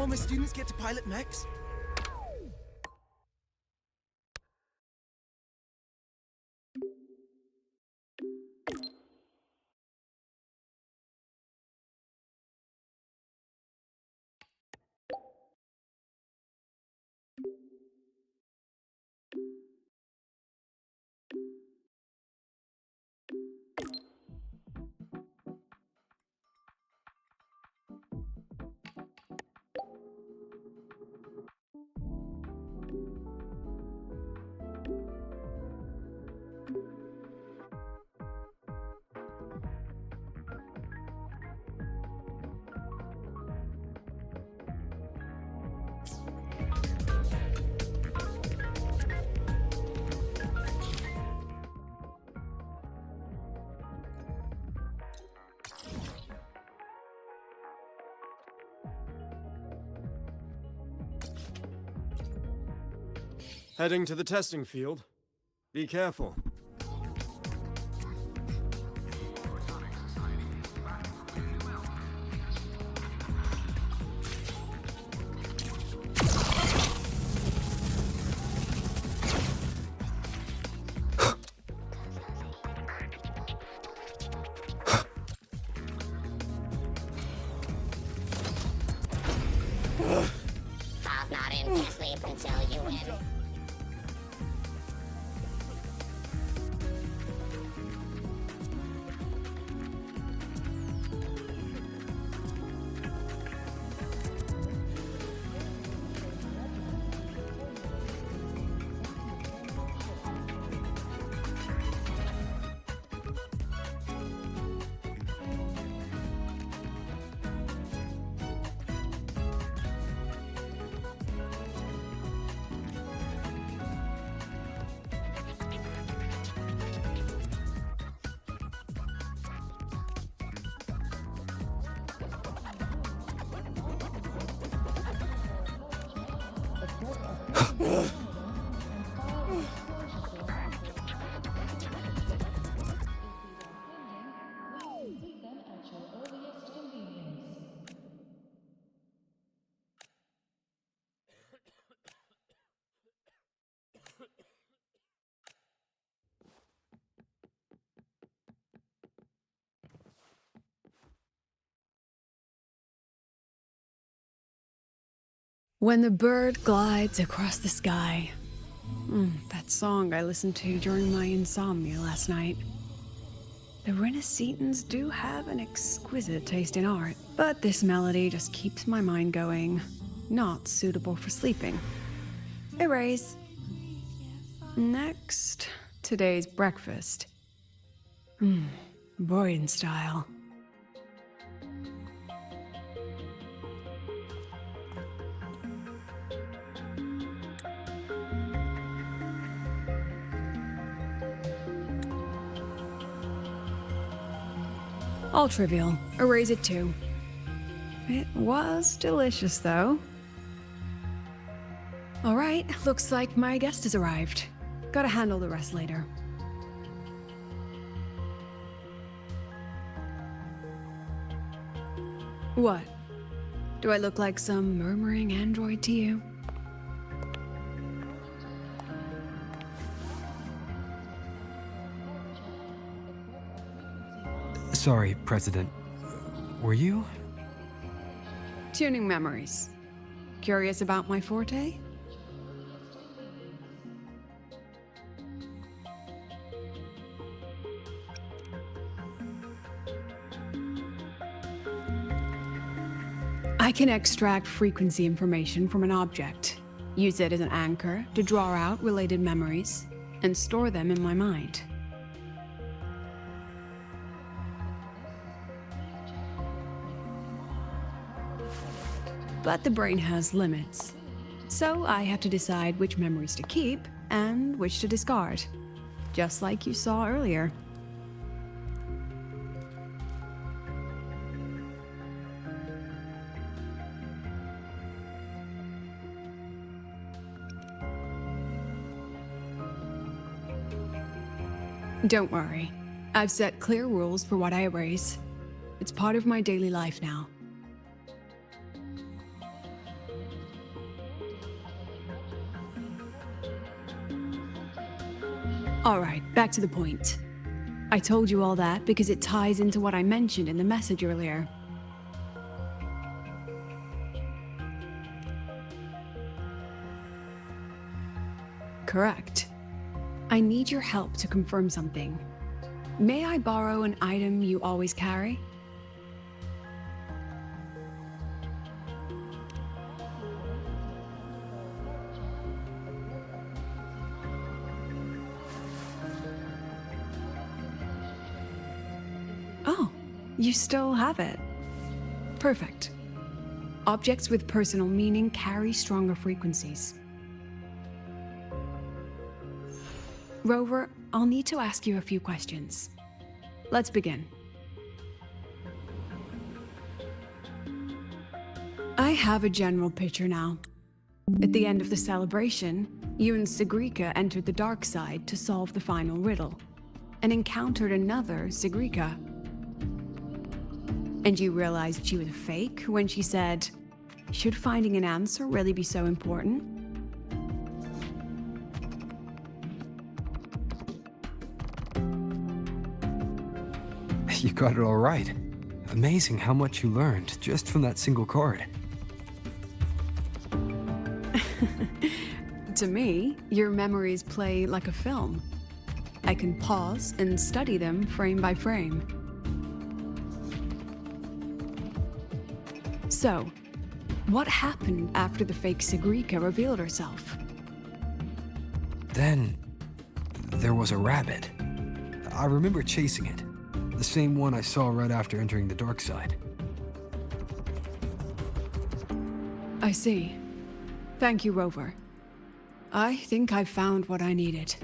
my students get to pilot mechs? Heading to the testing field. Be careful. I'll not in to sleep until you win. When the bird glides across the sky. That song I listened to during my insomnia last night. The Renaissance do have an exquisite taste in art, but this melody just keeps my mind going. Not suitable for sleeping. Erase. Next, today's breakfast. Boyan style. All trivial. Erase it too. It was delicious, though. Alright, looks like my guest has arrived. Gotta handle the rest later. What? Do I look like some murmuring android to you? Sorry, President. Were you? Tuning memories. Curious about my forte? I can extract frequency information from an object, use it as an anchor to draw out related memories, and store them in my mind. But the brain has limits, so I have to decide which memories to keep and which to discard, just like you saw earlier. Don't worry. I've set clear rules for what I erase. It's part of my daily life now. Alright, back to the point. I told you all that because it ties into what I mentioned in the message earlier. Correct. I need your help to confirm something. May I borrow an item you always carry? Oh, you still have it. Perfect. Objects with personal meaning carry stronger frequencies. Rover, I'll need to ask you a few questions. Let's begin. I have a general picture now. At the end of the celebration, you and Sigrika entered the dark side to solve the final riddle, and encountered another Sigrika. And you realized she was fake when she said, "Should finding an answer really be so important?" You got it all right. Amazing how much you learned just from that single card. To me, your memories play like a film. I can pause and study them frame by frame. So, what happened after the fake Sigrika revealed herself? Then, there was a rabbit. I remember chasing it. The same one I saw right after entering the dark side. I see. Thank you, Rover. I think I found what I needed.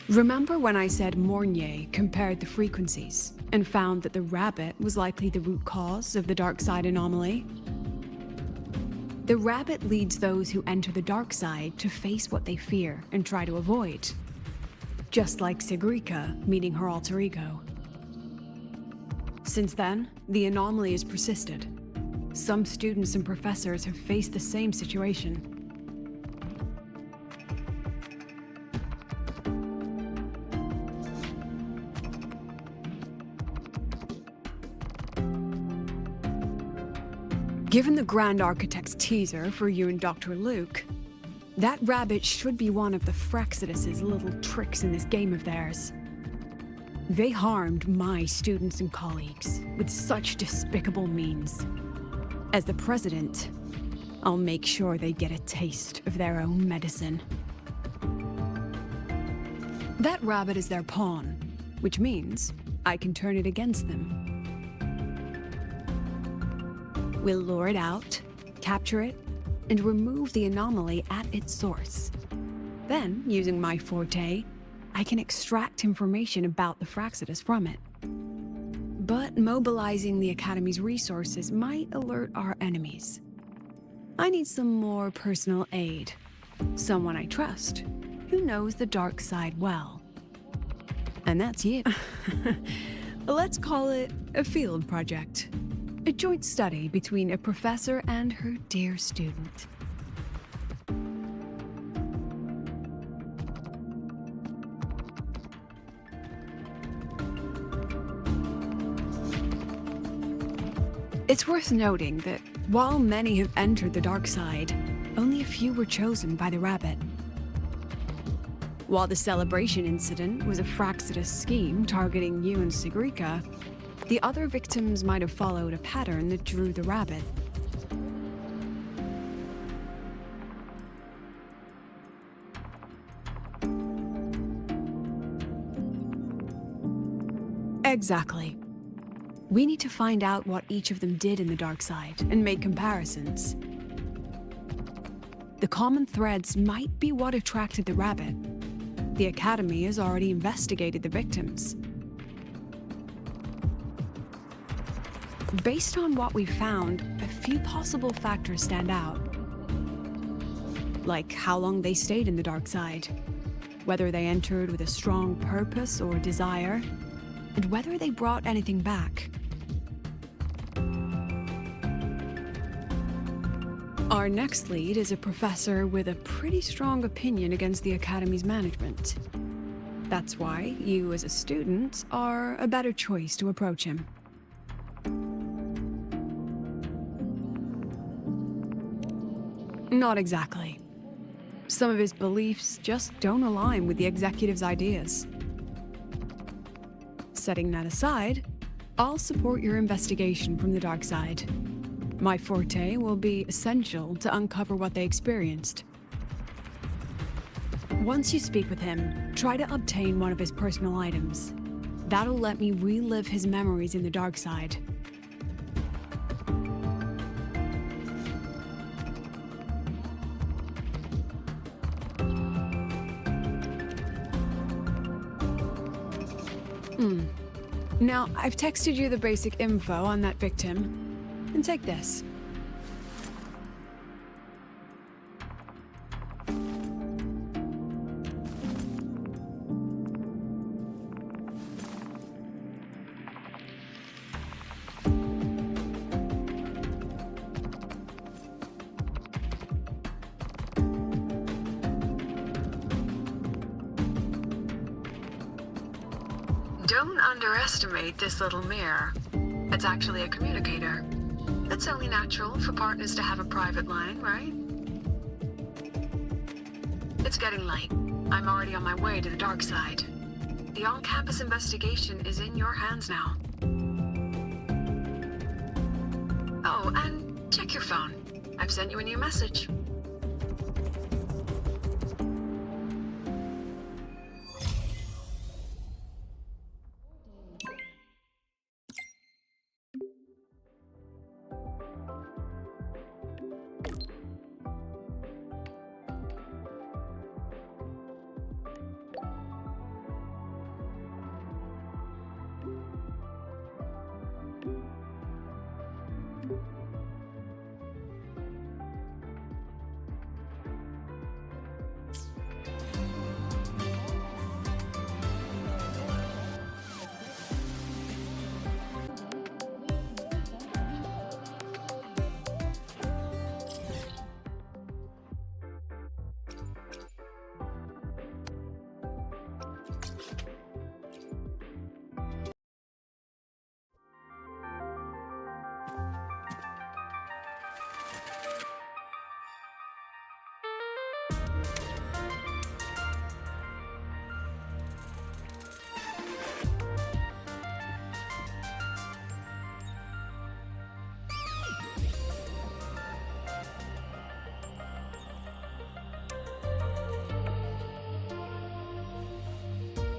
Remember when I said Mornier compared the frequencies and found that the rabbit was likely the root cause of the dark side anomaly? The rabbit leads those who enter the dark side to face what they fear and try to avoid. Just like Sigrika meeting her alter ego. Since then, the anomaly has persisted. Some students and professors have faced the same situation. Given the Grand Architect's teaser for you and Dr. Luke, that rabbit should be one of the Fraxidus' little tricks in this game of theirs. They harmed my students and colleagues with such despicable means. As the president, I'll make sure they get a taste of their own medicine. That rabbit is their pawn, which means I can turn it against them. We'll lure it out, capture it, and remove the anomaly at its source. Then, using my forte, I can extract information about the Fraxidus from it. But mobilizing the Academy's resources might alert our enemies. I need some more personal aid. Someone I trust, who knows the dark side well. And that's you. Let's call it a field project. A joint study between a professor and her dear student. It's worth noting that while many have entered the dark side, only a few were chosen by the rabbit. While the celebration incident was a Fraxidus scheme targeting you and Sigrika, the other victims might have followed a pattern that drew the rabbit. Exactly. We need to find out what each of them did in the dark side and make comparisons. The common threads might be what attracted the rabbit. The Academy has already investigated the victims. Based on what we found, a few possible factors stand out. Like how long they stayed in the dark side, whether they entered with a strong purpose or desire, and whether they brought anything back. Our next lead is a professor with a pretty strong opinion against the Academy's management. That's why you, as a student, are a better choice to approach him. Not exactly. Some of his beliefs just don't align with the executive's ideas. Setting that aside, I'll support your investigation from the dark side. My forte will be essential to uncover what they experienced. Once you speak with him, try to obtain one of his personal items. That'll let me relive his memories in the dark side. Now, I've texted you the basic info on that victim. And take this. Don't underestimate this little mirror. It's actually a communicator. It's only natural for partners to have a private line, right? It's getting late. I'm already on my way to the dark side. The on-campus investigation is in your hands now. Oh, and check your phone. I've sent you a new message.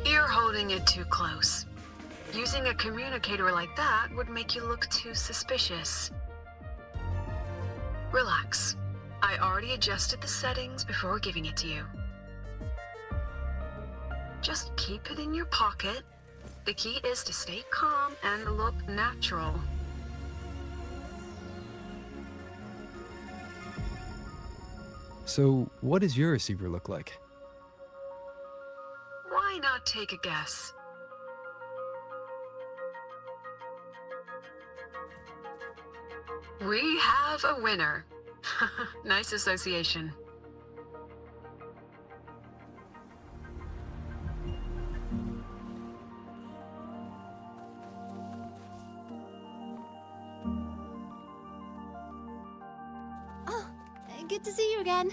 You're holding it too close. Using a communicator like that would make you look too suspicious. Relax. I already adjusted the settings before giving it to you. Just keep it in your pocket. The key is to stay calm and look natural. So, what does your receiver look like? Why not take a guess? We have a winner. Nice association. Oh, good to see you again.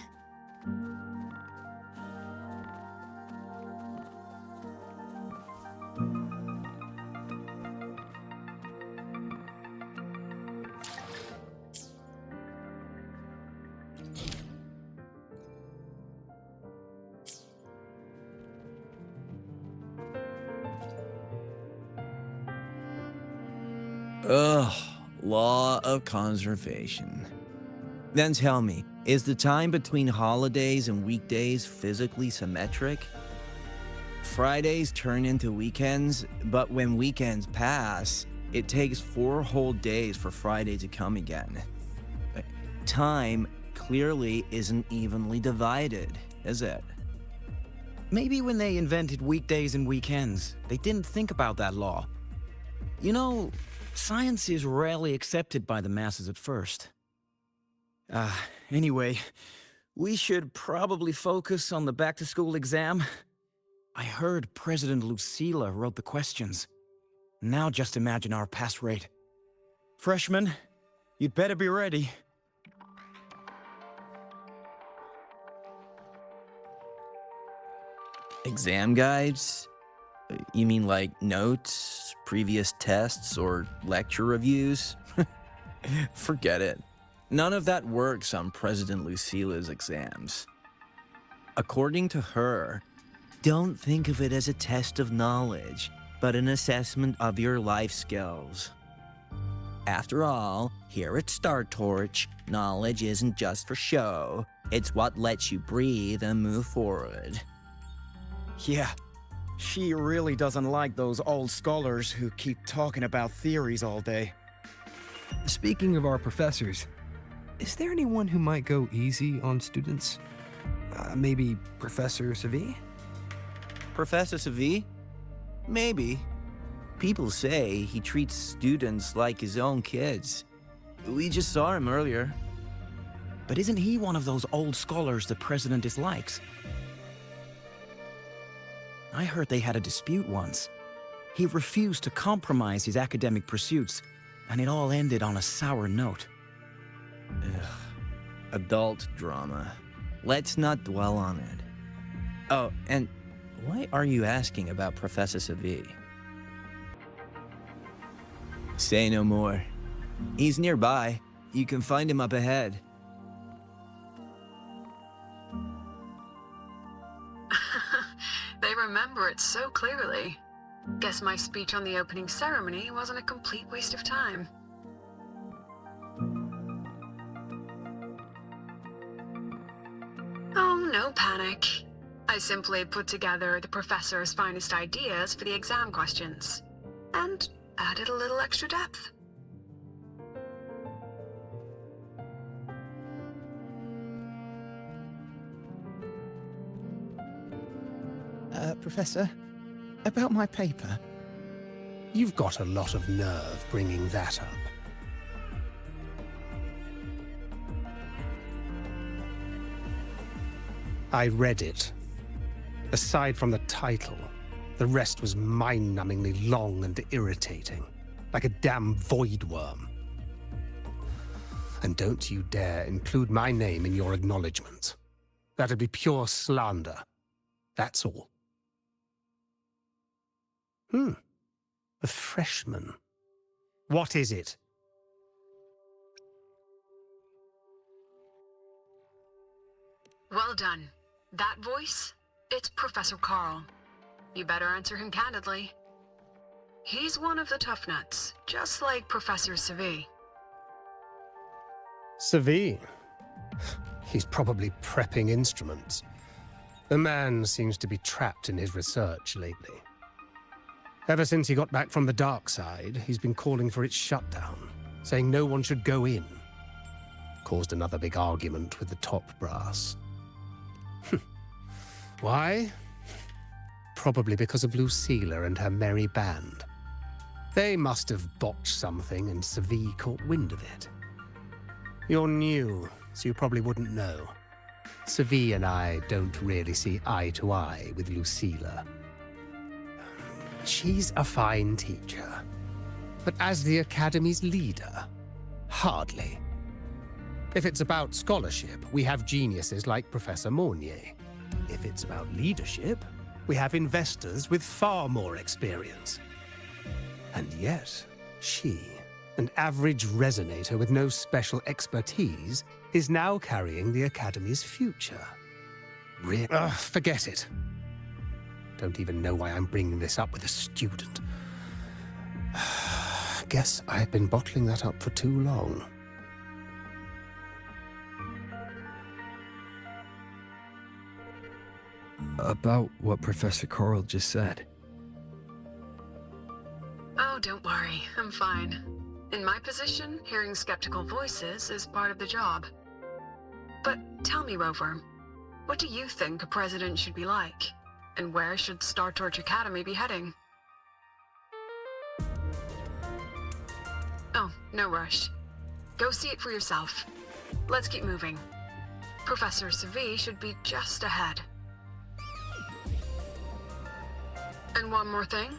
Ugh, law of conservation. Then tell me, is the time between holidays and weekdays physically symmetric? Fridays turn into weekends, but when weekends pass, it takes 4 whole days for Friday to come again. Time clearly isn't evenly divided, is it? Maybe when they invented weekdays and weekends, they didn't think about that law. You know, science is rarely accepted by the masses at first. Anyway, we should probably focus on the back-to-school exam. I heard President Lucilla wrote the questions. Now just imagine our pass rate. Freshmen, you'd better be ready. Exam guides? You mean like notes, previous tests, or lecture reviews? Forget it. None of that works on President Lucila's exams. According to her, don't think of it as a test of knowledge, but an assessment of your life skills. After all, here at Star Torch, knowledge isn't just for show. It's what lets you breathe and move forward. Yeah, she really doesn't like those old scholars who keep talking about theories all day. Speaking of our professors, is there anyone who might go easy on students? Maybe Professor Savi? Professor Savi? Maybe. People say he treats students like his own kids. We just saw him earlier. But isn't he one of those old scholars the president dislikes? I heard they had a dispute once. He refused to compromise his academic pursuits, and it all ended on a sour note. Ugh. Adult drama. Let's not dwell on it. Oh, and why are you asking about Professor Savi? Say no more. He's nearby. You can find him up ahead. They remember it so clearly. Guess my speech on the opening ceremony wasn't a complete waste of time. Oh, no panic. I simply put together the professor's finest ideas for the exam questions, and added a little extra depth. Professor, about my paper. You've got a lot of nerve bringing that up. I read it. Aside from the title, the rest was mind-numbingly long and irritating, like a damn void worm. And don't you dare include my name in your acknowledgement. That'd be pure slander. That's all. A freshman. What is it? Well done. That voice? It's Professor Carl. You better answer him candidly. He's one of the tough nuts, just like Professor Savi. Savi? He's probably prepping instruments. The man seems to be trapped in his research lately. Ever since he got back from the dark side, he's been calling for its shutdown, saying no one should go in. Caused another big argument with the top brass. Why? Probably because of Lucilla and her merry band. They must have botched something and Savi caught wind of it. You're new, so you probably wouldn't know. Savi and I don't really see eye to eye with Lucilla. She's a fine teacher, but as the Academy's leader, hardly. If it's about scholarship, we have geniuses like Professor Mornier. If it's about leadership, we have investors with far more experience. And yet, she, an average resonator with no special expertise, is now carrying the Academy's future. Forget it. Don't even know why I'm bringing this up with a student. Guess I've been bottling that up for too long. About what Professor Carl just said. Oh, don't worry. I'm fine. In my position, hearing skeptical voices is part of the job. But tell me, Rover, what do you think a president should be like? And where should Star Torch Academy be heading? Oh, no rush. Go see it for yourself. Let's keep moving. Professor Savi should be just ahead. And one more thing.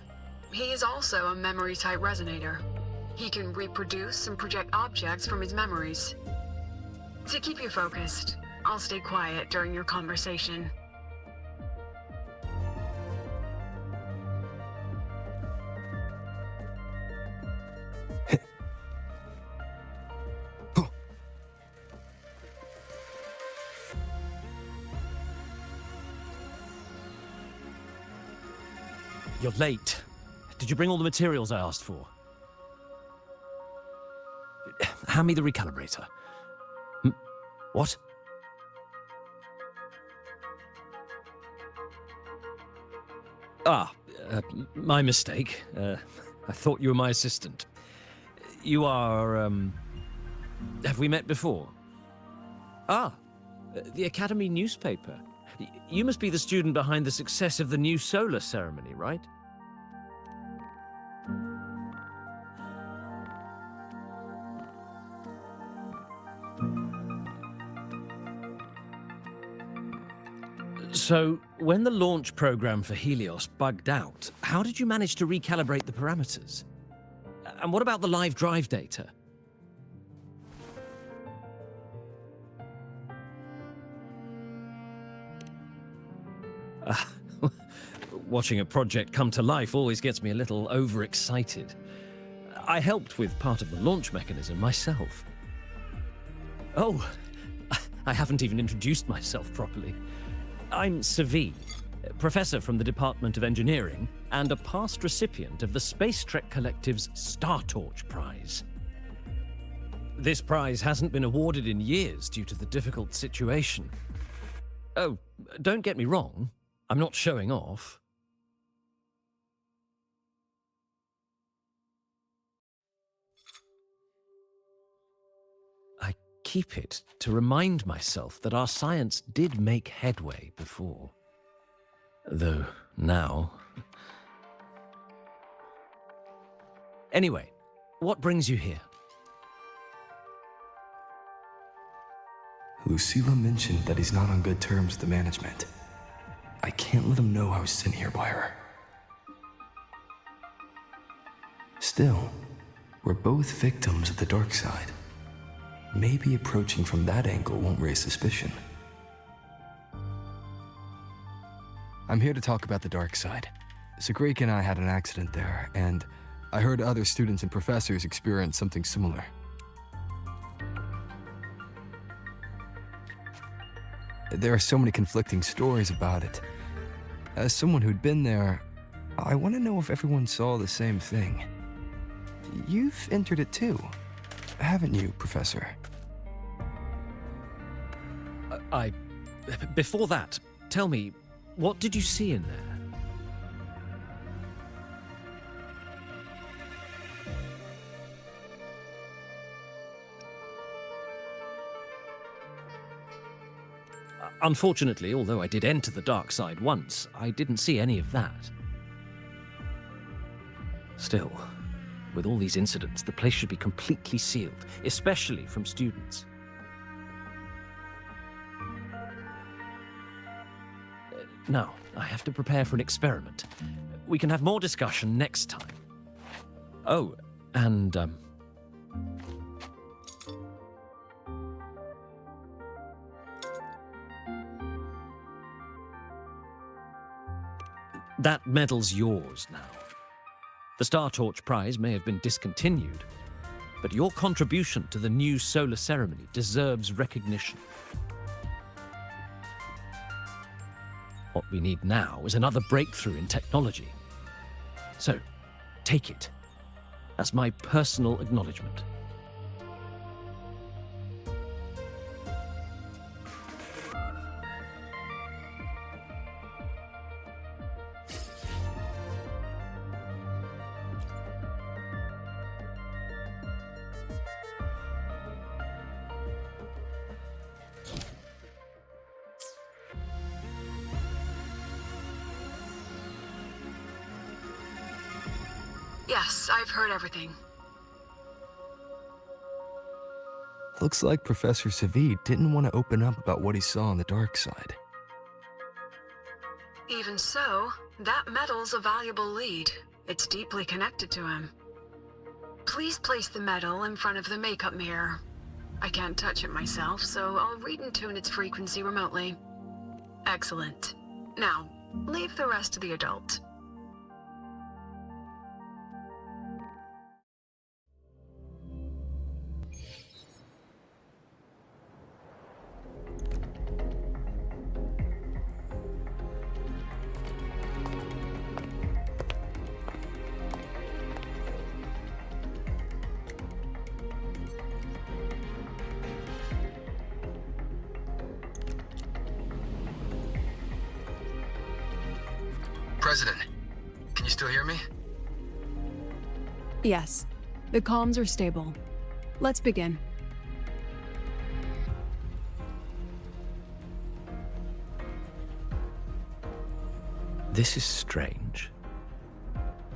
He is also a memory-type resonator. He can reproduce and project objects from his memories. To keep you focused, I'll stay quiet during your conversation. You're late. Did you bring all the materials I asked for? Hand me the recalibrator. What? My mistake. I thought you were my assistant. You are, have we met before? The Academy newspaper. You must be the student behind the success of the new solar ceremony, right? So, when the launch program for Helios bugged out, how did you manage to recalibrate the parameters? And what about the live drive data? Watching a project come to life always gets me a little overexcited. I helped with part of the launch mechanism myself. Oh, I haven't even introduced myself properly. I'm Savi, professor from the Department of Engineering and a past recipient of the Space Trek Collective's Star Torch Prize. This prize hasn't been awarded in years due to the difficult situation. Oh, don't get me wrong, I'm not showing off. I keep it to remind myself that our science did make headway before. Though now... Anyway, what brings you here? Lucilla mentioned that he's not on good terms with the management. I can't let him know I was sent here by her. Still, we're both victims of the dark side. Maybe approaching from that angle won't raise suspicion. I'm here to talk about the dark side. Zagreek and I had an accident there, and I heard other students and professors experience something similar. There are so many conflicting stories about it. As someone who'd been there, I want to know if everyone saw the same thing. You've entered it too, haven't you, Professor? Before that, tell me, what did you see in there? Unfortunately, although I did enter the dark side once, I didn't see any of that. Still, with all these incidents, the place should be completely sealed, especially from students. Now, I have to prepare for an experiment. We can have more discussion next time. Oh, and, that medal's yours now. The Star Torch Prize may have been discontinued, but your contribution to the new solar ceremony deserves recognition. What we need now is another breakthrough in technology. So, take it as my personal acknowledgement. Yes, I've heard everything. Looks like Professor Savid didn't want to open up about what he saw on the dark side. Even so, that medal's a valuable lead. It's deeply connected to him. Please place the medal in front of the makeup mirror. I can't touch it myself, so I'll read and tune its frequency remotely. Excellent. Now, leave the rest to the adult. President, can you still hear me? Yes, the comms are stable. Let's begin. This is strange.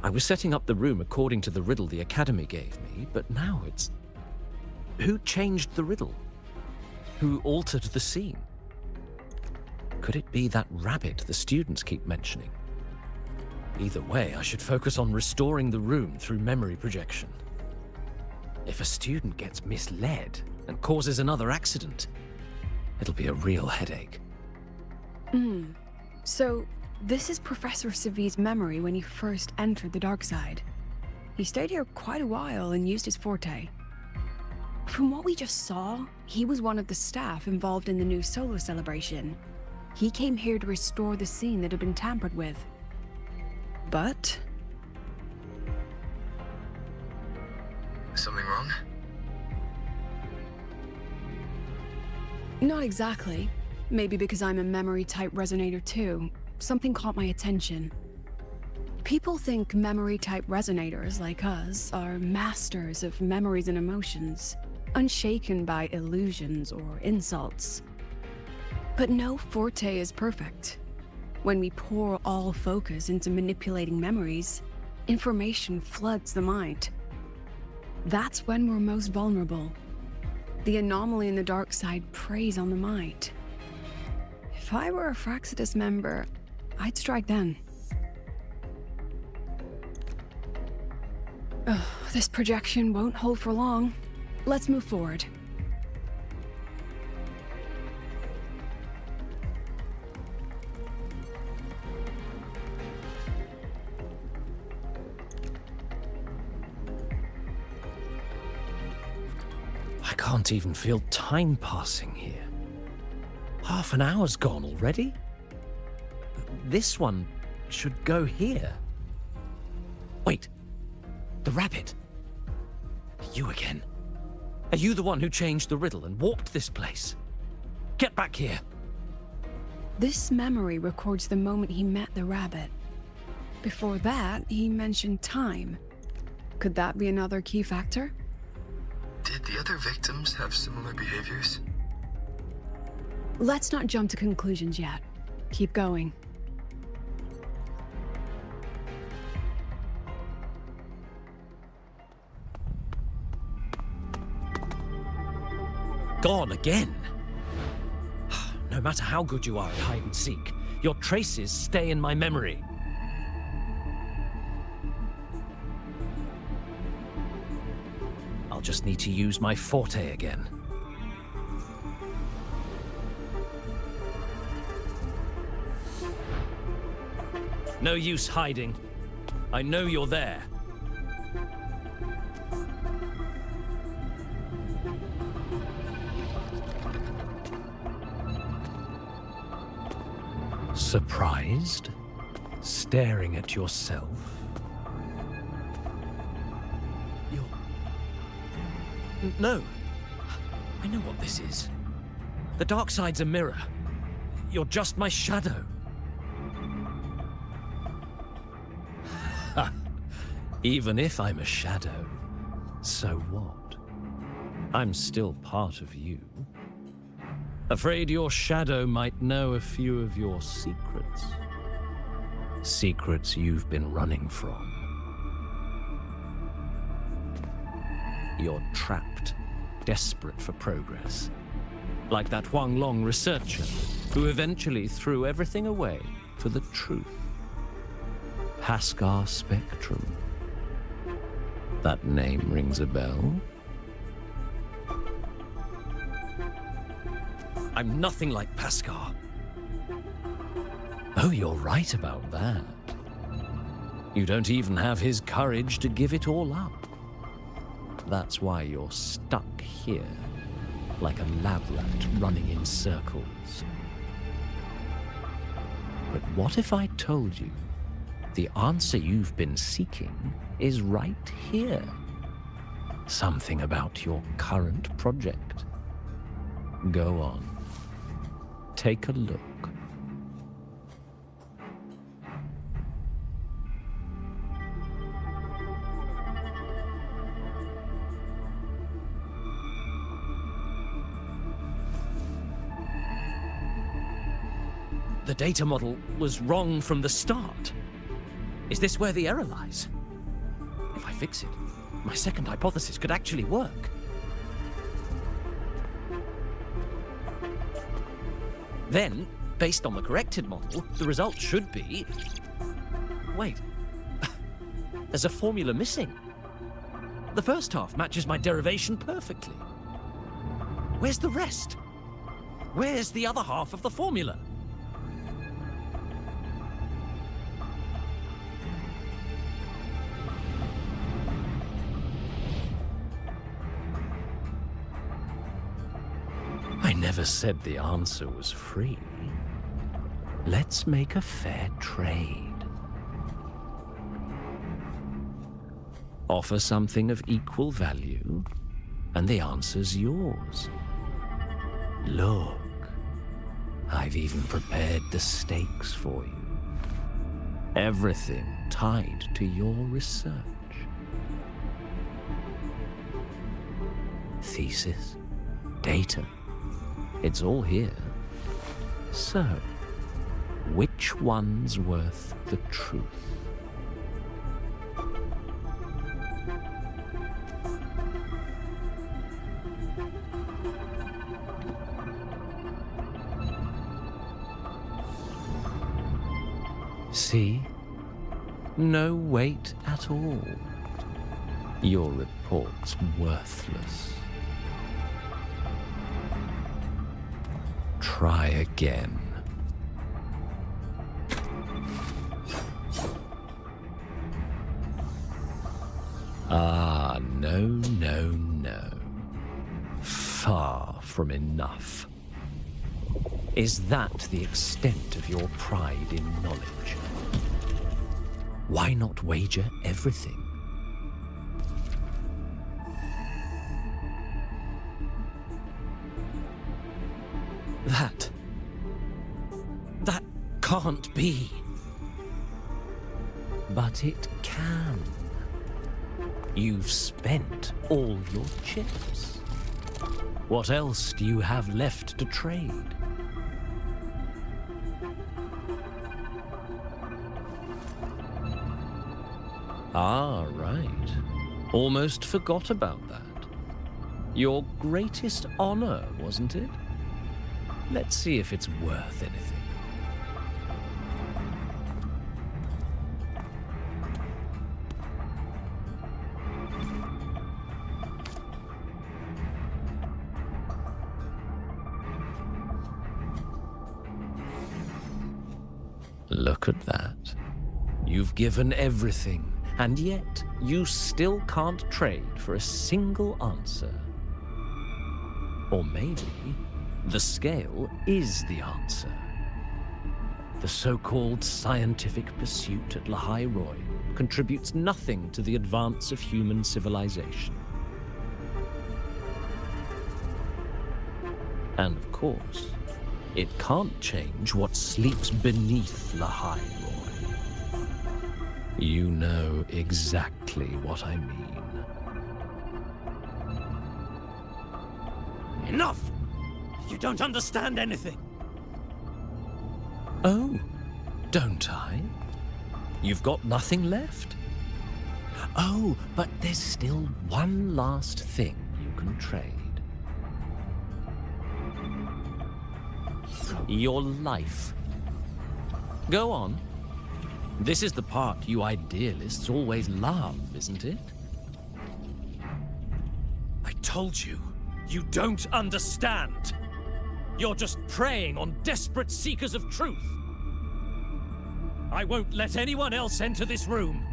I was setting up the room according to the riddle the Academy gave me, but now it's... Who changed the riddle? Who altered the scene? Could it be that rabbit the students keep mentioning? Either way, I should focus on restoring the room through memory projection. If a student gets misled and causes another accident, it'll be a real headache. So, this is Professor Savid's memory when he first entered the dark side. He stayed here quite a while and used his forte. From what we just saw, he was one of the staff involved in the new solo celebration. He came here to restore the scene that had been tampered with. But... Something wrong? not exactly. Maybe because I'm a memory-type resonator too. Something caught my attention. People think memory-type resonators like us are masters of memories and emotions, unshaken by illusions or insults. But no forte is perfect. When we pour all focus into manipulating memories, information floods the mind. That's when we're most vulnerable. The anomaly in the dark side preys on the mind. If I were a Fraxidus member, I'd strike then. Ugh, this projection won't hold for long. Let's move forward. I can't even feel time passing here. Half an hour's gone already? This one should go here. Wait, the rabbit. You again. Are you the one who changed the riddle and warped this place? Get back here. This memory records the moment he met the rabbit. Before that, he mentioned time. Could that be another key factor? Did the other victims have similar behaviors? Let's not jump to conclusions yet. Keep going. Gone again. No matter how good you are at hide and seek, your traces stay in my memory. I'll just need to use my forte again. No use hiding. I know you're there. Surprised? Staring at yourself? No. I know what this is. The dark side's a mirror. You're just my shadow. Ha! Even if I'm a shadow, so what? I'm still part of you. Afraid your shadow might know a few of your secrets. Secrets you've been running from. You're trapped, desperate for progress. Like that Huang Long researcher who eventually threw everything away for the truth. Haskar Spectrum. That name rings a bell. I'm nothing like Paskar. Oh, you're right about that. You don't even have his courage to give it all up. That's why you're stuck here, like a lab rat running in circles. But what if I told you the answer you've been seeking is right here? Something about your current project. Go on. Take a look. The data model was wrong from the start. Is this where the error lies? If I fix it, my second hypothesis could actually work. Then, based on the corrected model, the result should be... Wait. There's a formula missing. The first half matches my derivation perfectly. Where's the rest? Where's the other half of the formula? I never said the answer was free. Let's make a fair trade. Offer something of equal value, and the answer's yours. Look, I've even prepared the stakes for you. Everything tied to your research. Thesis, data. It's all here. So, which one's worth the truth? See? No weight at all. Your report's worthless. Try again. Ah, no, no, no. Far from enough. Is that the extent of your pride in knowledge? Why not wager everything? That can't be. But it can. You've spent all your chips. What else do you have left to trade? Ah, right. Almost forgot about that. Your greatest honor, wasn't it? Let's see if it's worth anything. Look at that. You've given everything, and yet you still can't trade for a single answer. Or maybe the scale is the answer. The so-called scientific pursuit at Lahai Roy contributes nothing to the advance of human civilization. And of course, it can't change what sleeps beneath Lahai Roy. You know exactly what I mean. Enough! You don't understand anything. Oh, don't I? You've got nothing left? Oh, but there's still one last thing you can trade. your life. Go on. This is the part you idealists always love, isn't it? I told you, you don't understand. You're just preying on desperate seekers of truth. I won't let anyone else enter this room.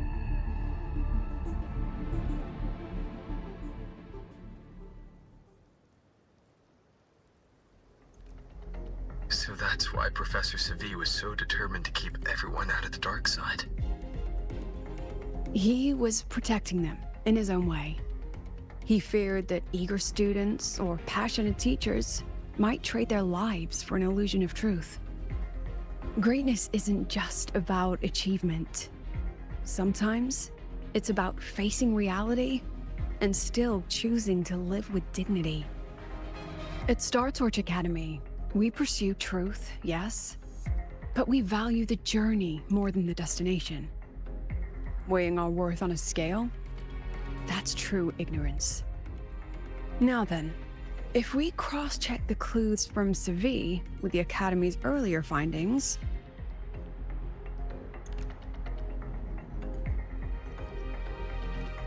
So that's why Professor Savi was so determined to keep everyone out of the dark side. He was protecting them in his own way. He feared that eager students or passionate teachers might trade their lives for an illusion of truth. Greatness isn't just about achievement. Sometimes it's about facing reality and still choosing to live with dignity. At Star Torch Academy, we pursue truth, yes, but we value the journey more than the destination. Weighing our worth on a scale? That's true ignorance. Now then, if we cross-check the clues from Savi with the Academy's earlier findings,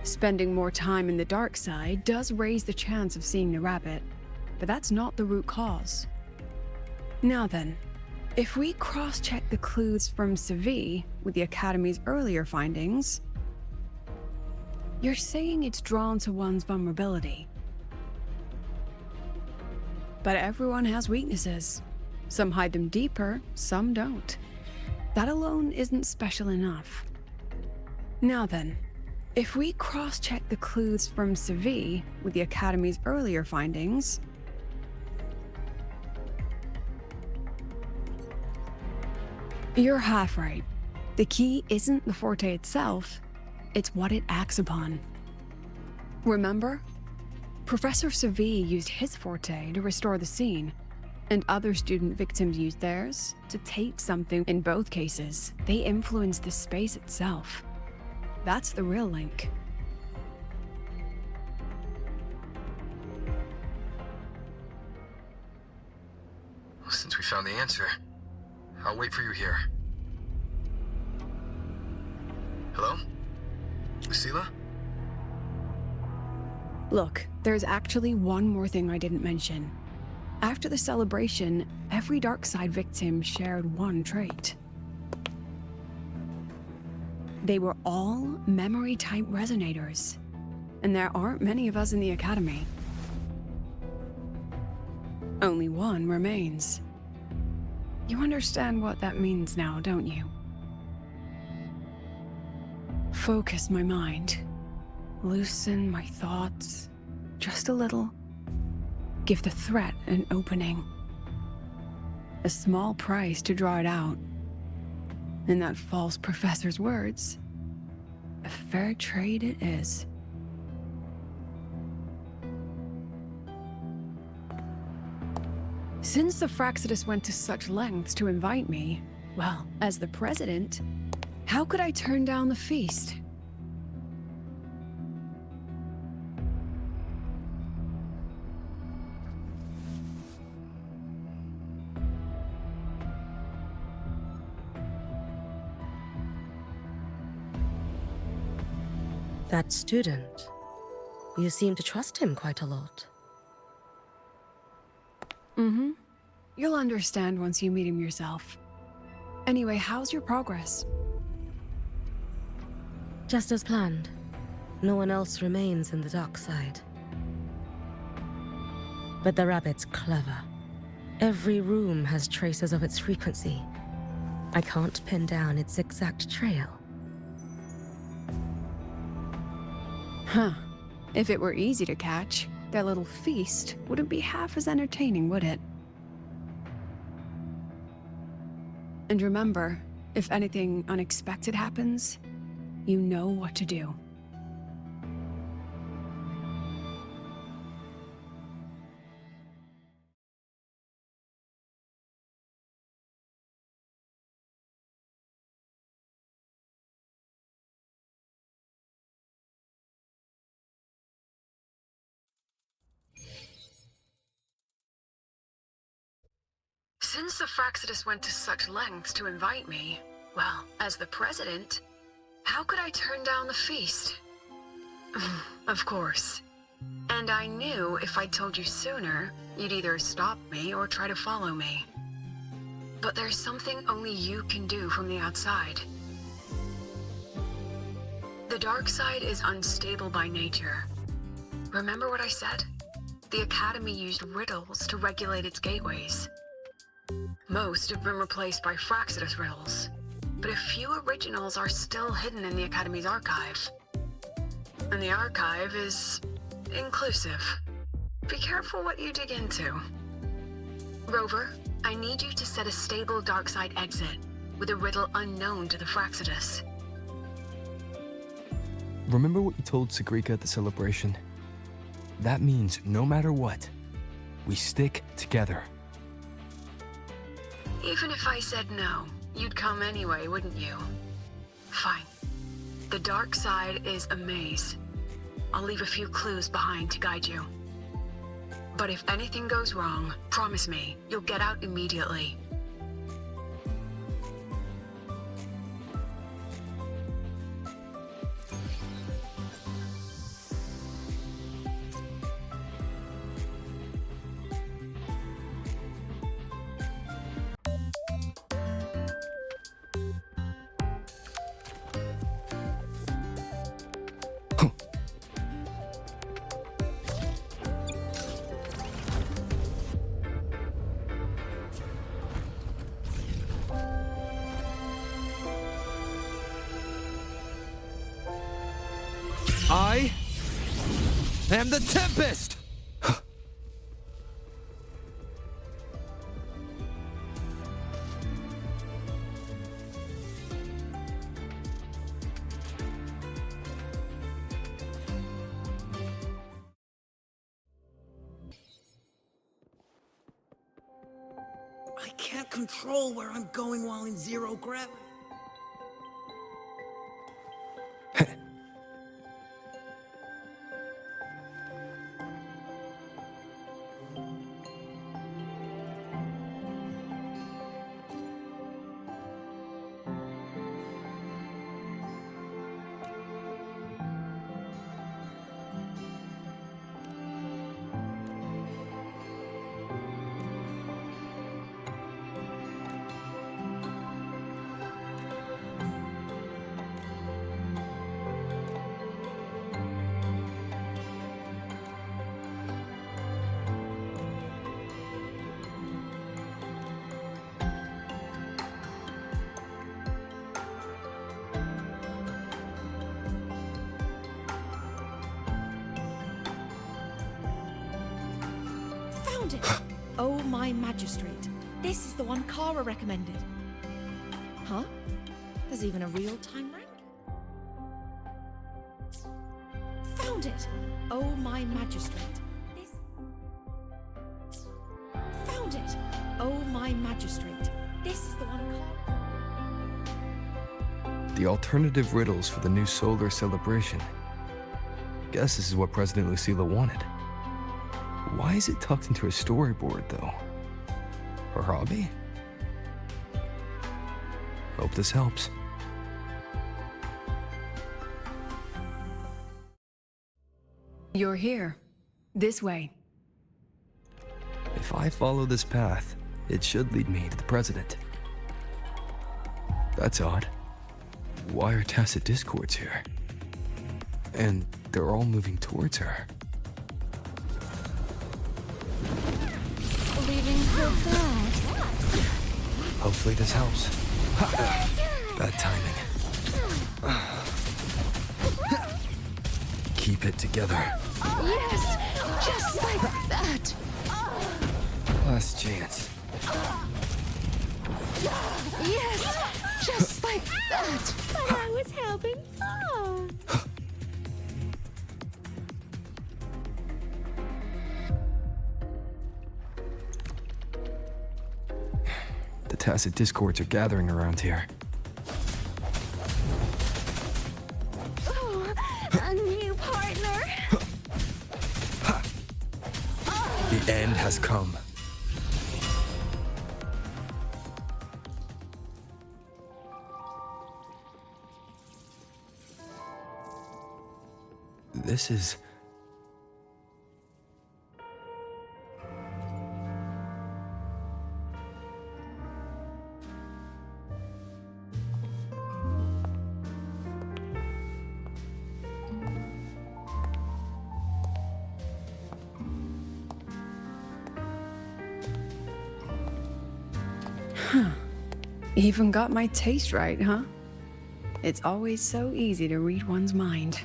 spending more time in the dark side does raise the chance of seeing the rabbit, but that's not the root cause. Now then, if we cross-check the clues from Savi with the Academy's earlier findings, you're saying it's drawn to one's vulnerability. But everyone has weaknesses. Some hide them deeper, some don't. That alone isn't special enough. Now then, if we cross-check the clues from Savi with the Academy's earlier findings, you're half right. The key isn't the forte itself, it's what it acts upon. Remember? Professor Savi used his forte to restore the scene, and other student victims used theirs to take something. In both cases, they influenced the space itself. That's the real link. Well, since we found the answer, I'll wait for you here. Hello? Lucilla? Look, there's actually one more thing I didn't mention. After the celebration, every Darkside victim shared one trait. They were all memory-type resonators, and there aren't many of us in the Academy. Only one remains. You understand what that means now, don't you? Focus my mind. Loosen my thoughts, just a little. Give the threat an opening. A small price to draw it out. In that false professor's words, a fair trade it is. Since the Fraxidus went to such lengths to invite me, well, as the president, how could I turn down the feast? That student. You seem to trust him quite a lot. Mm-hmm. You'll understand once you meet him yourself. Anyway, how's your progress? Just as planned. No one else remains in the dark side. But the rabbit's clever. Every room has traces of its frequency. I can't pin down its exact trail. Huh. If it were easy to catch, their little feast wouldn't be half as entertaining, would it? And remember, if anything unexpected happens, you know what to do. Since the Fraxidus went to such lengths to invite me, well, as the president, how could I turn down the feast? Of course. And I knew if I told you sooner, you'd either stop me or try to follow me. But there's something only you can do from the outside. The dark side is unstable by nature. Remember what I said? The Academy used riddles to regulate its gateways. Most have been replaced by Fraxidus riddles, but a few originals are still hidden in the Academy's archive. And the archive is inclusive. Be careful what you dig into. Rover, I need you to set a stable dark side exit with a riddle unknown to the Fraxidus. Remember what you told Sagrika at the celebration? That means no matter what, we stick together. Even if I said no, you'd come anyway, wouldn't you? Fine. The dark side is a maze. I'll leave a few clues behind to guide you. But if anything goes wrong, promise me, you'll get out immediately. I am the Tempest! I can't control where I'm going while in zero gravity. Found it! Oh, my magistrate. This is the one Kara recommended. Huh? There's even a real-time rank? Found it! Oh, my magistrate. This... Found it! Oh, my magistrate. This is the one Kara... The alternative riddles for the new solar celebration. Guess this is what President Lucila wanted. Why is it tucked into a storyboard, though? Her hobby? Hope this helps. You're here. This way. If I follow this path, it should lead me to the president. That's odd. Why are tacit discords here? And they're all moving towards her. Leaving so fast. Hopefully this helps. Ha! Bad timing. Keep it together. Yes! Just like that! Last chance. Yes! Just like that! But I was helping fun. The tacit discords are gathering around here. Oh, a new partner! The end has come. This is... Even got my taste right, huh? It's always so easy to read one's mind.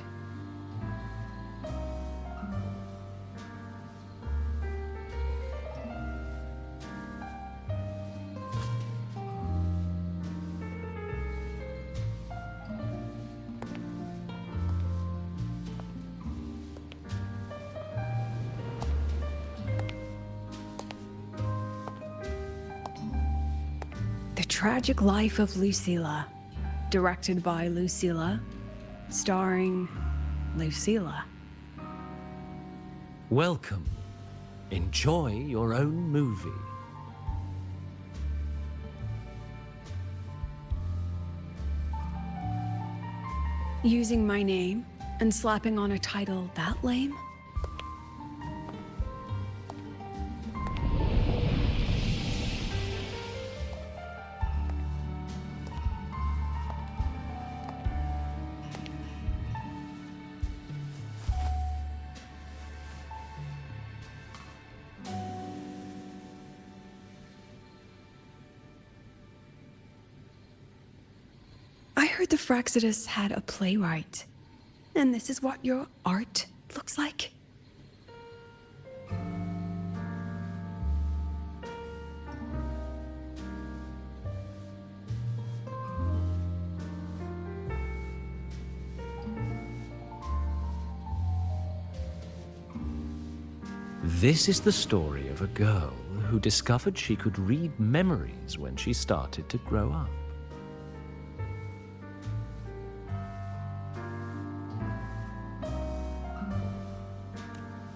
The Tragic Life of Lucilla, directed by Lucilla, starring Lucilla. Welcome. Enjoy your own movie. Using my name and slapping on a title that lame? I heard the Fraxidus had a playwright. And this is what your art looks like? This is the story of a girl who discovered she could read memories when she started to grow up.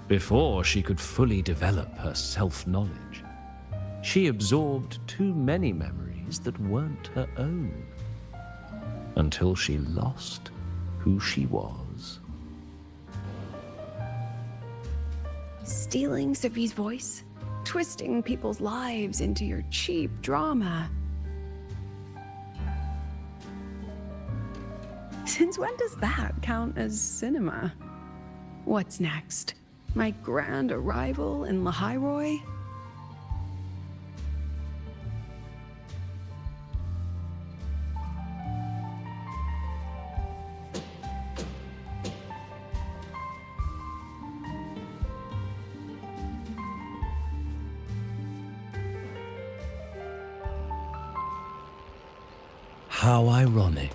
Before she could fully develop her self-knowledge, she absorbed too many memories that weren't her own, until she lost who she was. Stealing Sophie's voice? Twisting people's lives into your cheap drama? Since when does that count as cinema? What's next? My grand arrival in Lahiroy? How ironic.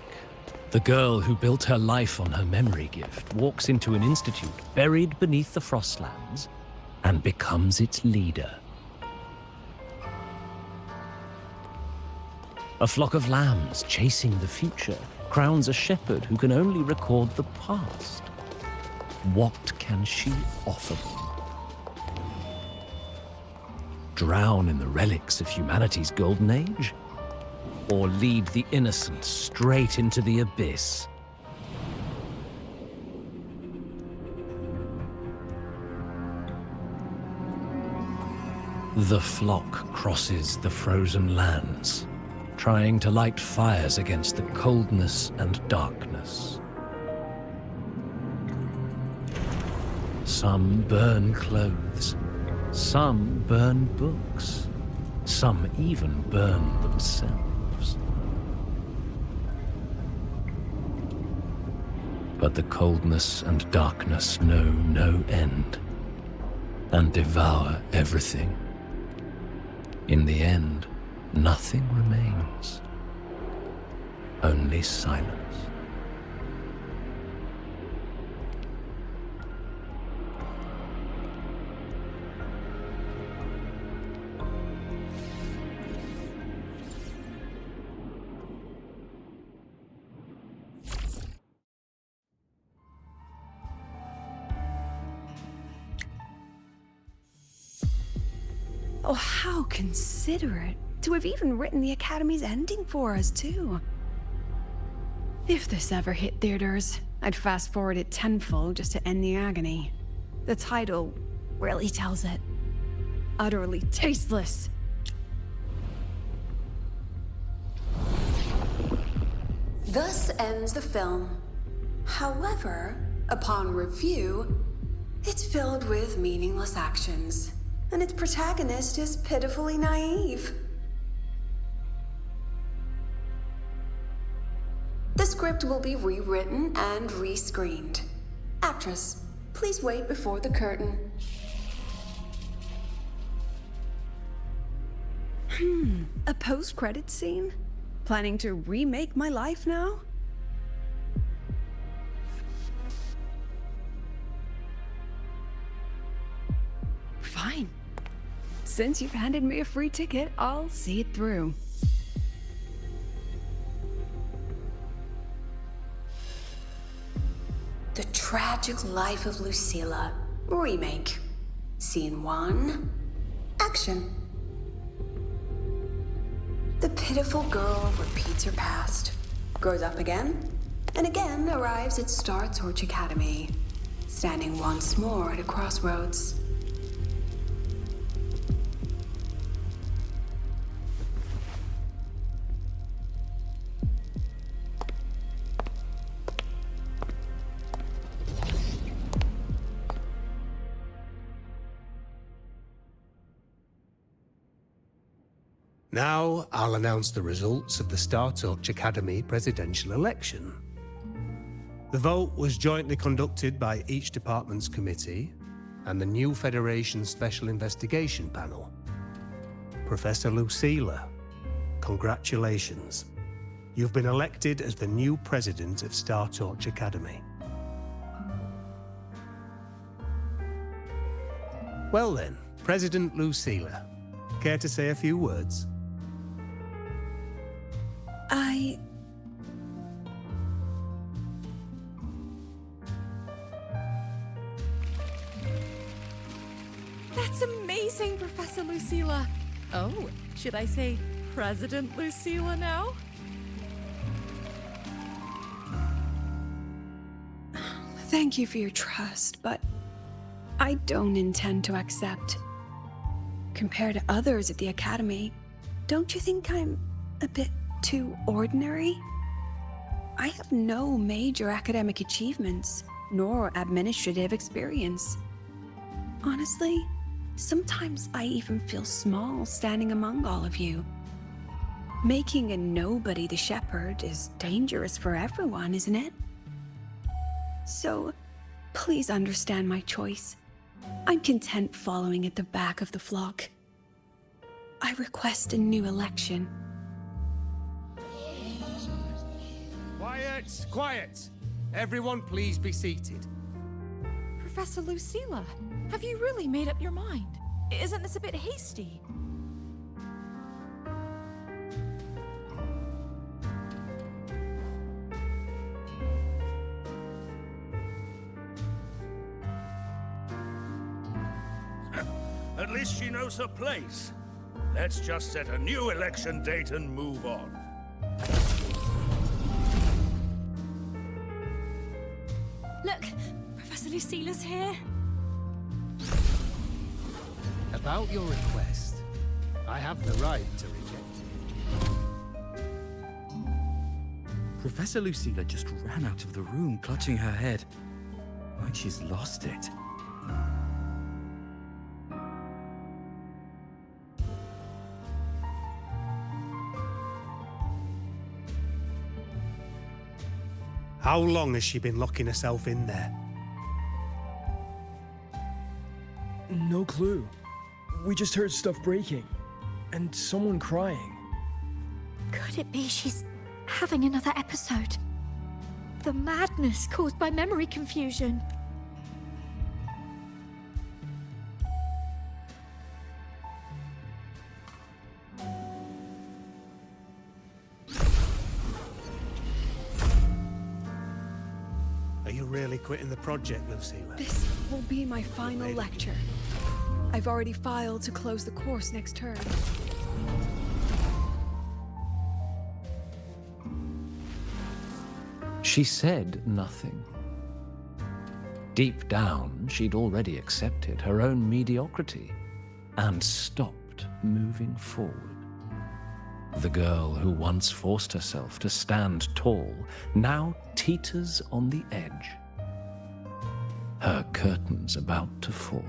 The girl who built her life on her memory gift walks into an institute buried beneath the Frostlands and becomes its leader. A flock of lambs chasing the future crowns a shepherd who can only record the past. What can she offer them? Drown in the relics of humanity's golden age? Or lead the innocent straight into the abyss? The flock crosses the frozen lands, trying to light fires against the coldness and darkness. Some burn clothes, some burn books, some even burn themselves. But the coldness and darkness know no end, and devour everything. In the end, nothing remains, only silence. Oh, how considerate to have even written the Academy's ending for us, too. If this ever hit theaters, I'd fast forward it tenfold just to end the agony. The title really tells it. Utterly tasteless. Thus ends the film. However, upon review, it's filled with meaningless actions, and its protagonist is pitifully naive. The script will be rewritten and rescreened. Actress, please wait before the curtain. A post-credit scene? Planning to remake my life now? Fine. Since you've handed me a free ticket, I'll see it through. The Tragic Life of Lucilla. Remake. Scene 1. Action. The pitiful girl repeats her past, grows up again, and again arrives at Star Torch Academy, standing once more at a crossroads. Now, I'll announce the results of the Star Torch Academy presidential election. The vote was jointly conducted by each department's committee and the new Federation's Special Investigation Panel. Professor Lucilla, congratulations. You've been elected as the new president of Star Torch Academy. Well then, President Lucilla, care to say a few words? That's amazing, Professor Lucilla. Oh, should I say President Lucilla now? Thank you for your trust, but I don't intend to accept. Compared to others at the Academy, don't you think I'm a bit too ordinary? I have no major academic achievements, nor administrative experience. Honestly, sometimes I even feel small standing among all of you. Making a nobody the shepherd is dangerous for everyone, isn't it? So, please understand my choice. I'm content following at the back of the flock. I request a new election. Quiet! Quiet! Everyone please be seated. Professor Lucilla, have you really made up your mind? Isn't this a bit hasty? At least she knows her place. Let's just set a new election date and move on. Look, Professor Lucilla's here. About your request, I have the right to reject it. Professor Lucilla just ran out of the room, clutching her head, like she's lost it. How long has she been locking herself in there? No clue. We just heard stuff breaking. And someone crying. Could it be she's having another episode? The madness caused by memory confusion. Are you really quitting the project, Lucilla? This will be my final lecture. I've already filed to close the course next term. She said nothing. Deep down, she'd already accepted her own mediocrity and stopped moving forward. The girl who once forced herself to stand tall now teeters on the edge. Her curtains about to fall.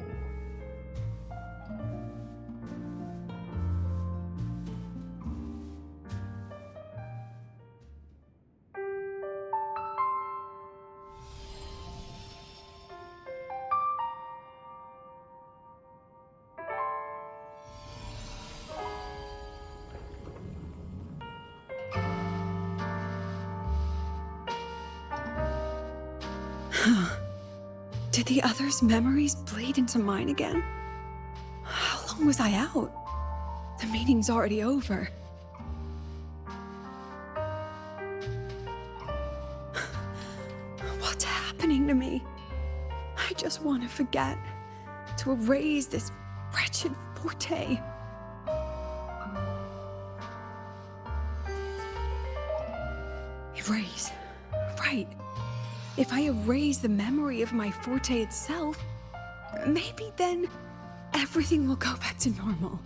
Did the others' memories bleed into mine again? How long was I out? The meeting's already over. What's happening to me? I just want to forget, to erase this wretched forte. Erase. Right. If I erase the memory of my forte itself, maybe then everything will go back to normal.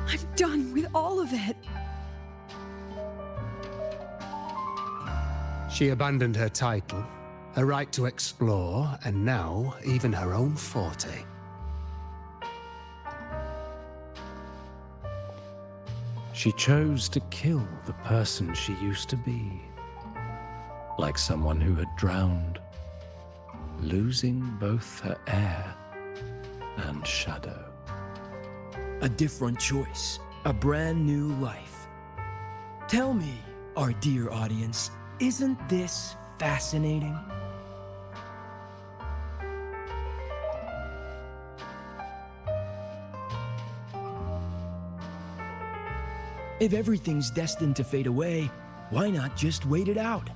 I'm done with all of it. She abandoned her title, her right to explore, and now even her own forte. She chose to kill the person she used to be, like someone who had drowned, losing both her air and shadow. A different choice, a brand new life. Tell me, our dear audience, isn't this fascinating? If everything's destined to fade away, why not just wait it out?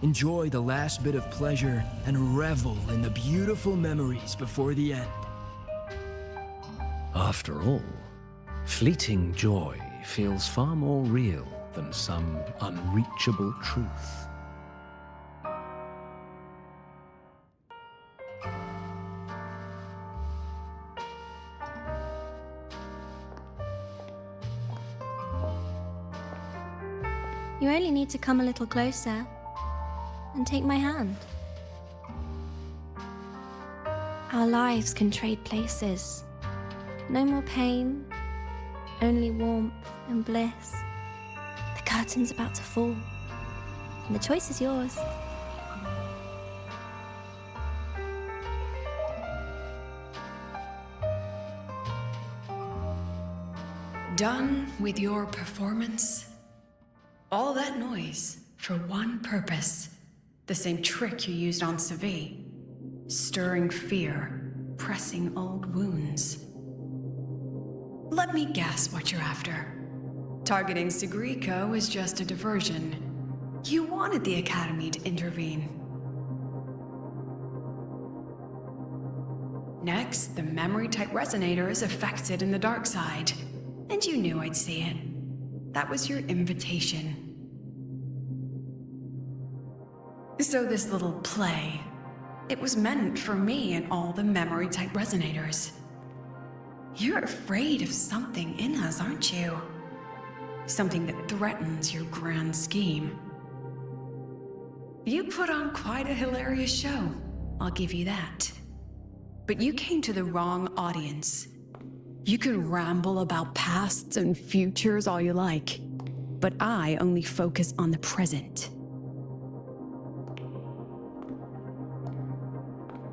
Enjoy the last bit of pleasure and revel in the beautiful memories before the end. After all, fleeting joy feels far more real than some unreachable truth. You only need to come a little closer and take my hand. Our lives can trade places. No more pain, only warmth and bliss. The curtain's about to fall, and the choice is yours. Done with your performance? All that noise for one purpose. The same trick you used on Savi. Stirring fear, pressing old wounds. Let me guess what you're after. Targeting Sigriko was just a diversion. You wanted the Academy to intervene. Next, the memory-type resonator is affected in the dark side. And you knew I'd see it. That was your invitation. So this little play, it was meant for me and all the memory-type resonators. You're afraid of something in us, aren't you? Something that threatens your grand scheme. You put on quite a hilarious show, I'll give you that. But you came to the wrong audience. You can ramble about pasts and futures all you like, but I only focus on the present.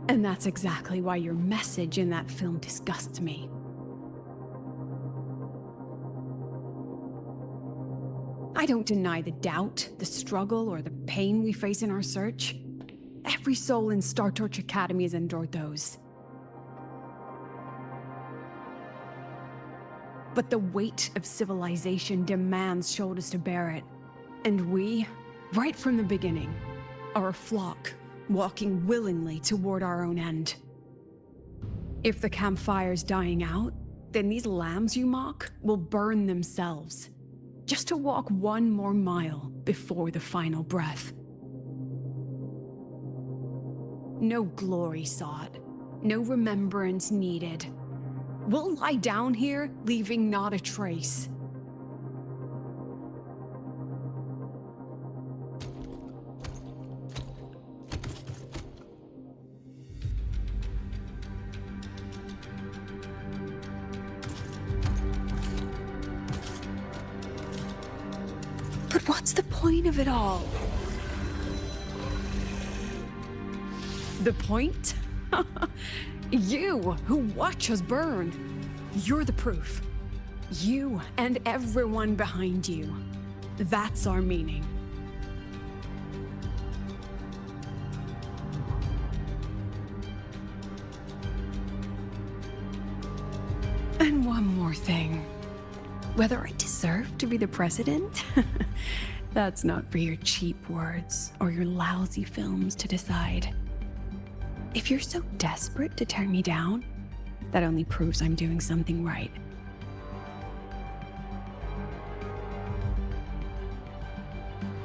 And that's exactly why your message in that film disgusts me. I don't deny the doubt, the struggle, or the pain we face in our search. Every soul in Star Torch Academy has endured those. But the weight of civilization demands shoulders to bear it. And we, right from the beginning, are a flock, walking willingly toward our own end. If the campfire's dying out, then these lambs you mock will burn themselves, just to walk one more mile before the final breath. No glory sought, no remembrance needed. We'll lie down here, leaving not a trace. But what's the point of it all? The point? You, who watch us burn. You're the proof. You and everyone behind you. That's our meaning. And one more thing. Whether I deserve to be the president? That's not for your cheap words or your lousy films to decide. If you're so desperate to tear me down, that only proves I'm doing something right.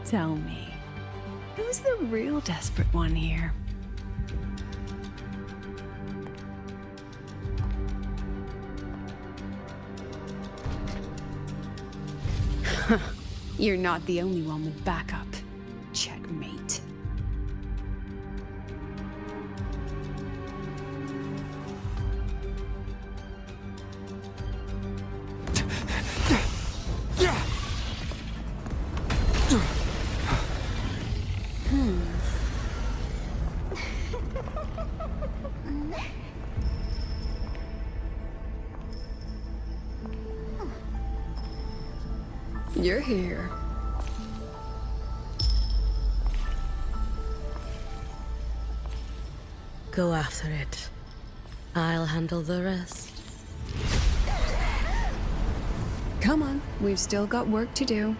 Tell me, who's the real desperate one here? You're not the only one with backup. Checkmate. You're here. Go after it. I'll handle the rest. Come on, we've still got work to do.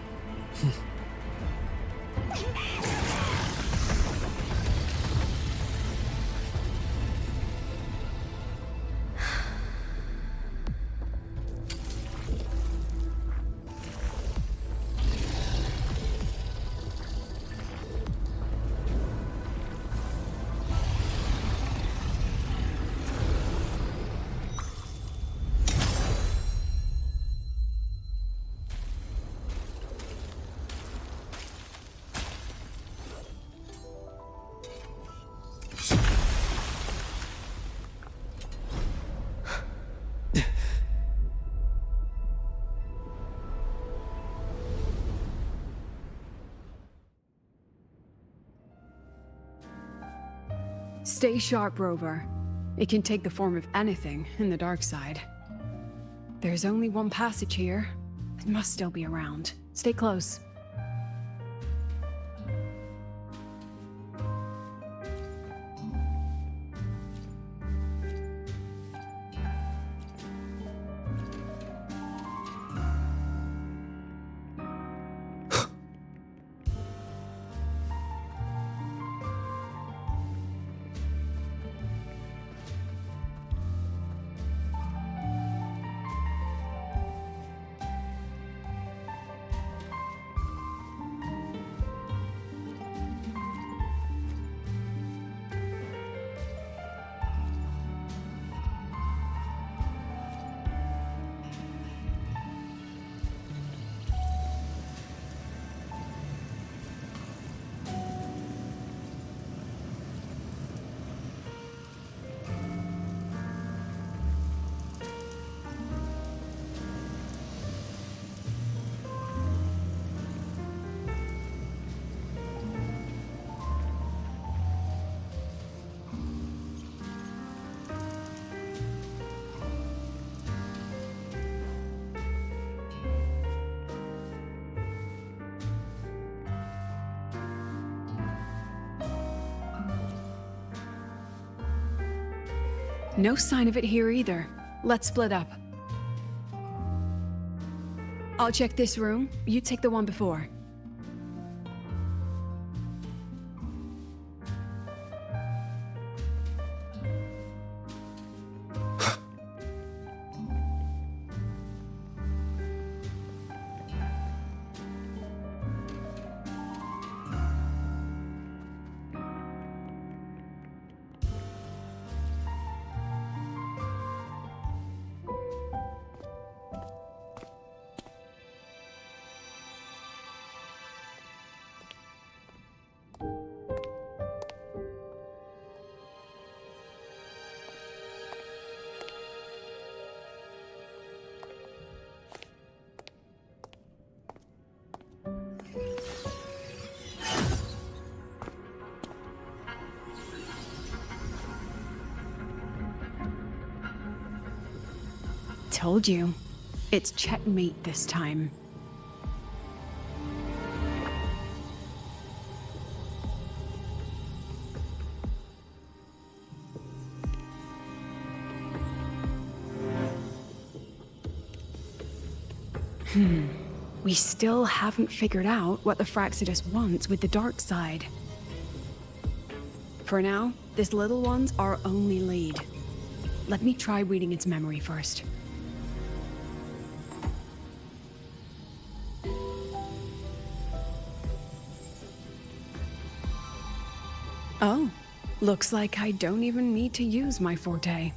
Stay sharp, Rover. It can take the form of anything in the dark side. There's only one passage here. It must still be around. Stay close. No sign of it here either. Let's split up. I'll check this room. You take the one before. Told you. It's checkmate this time. We still haven't figured out what the Fraxidus wants with the dark side. For now, this little one's our only lead. Let me try reading its memory first. Oh, looks like I don't even need to use my forte.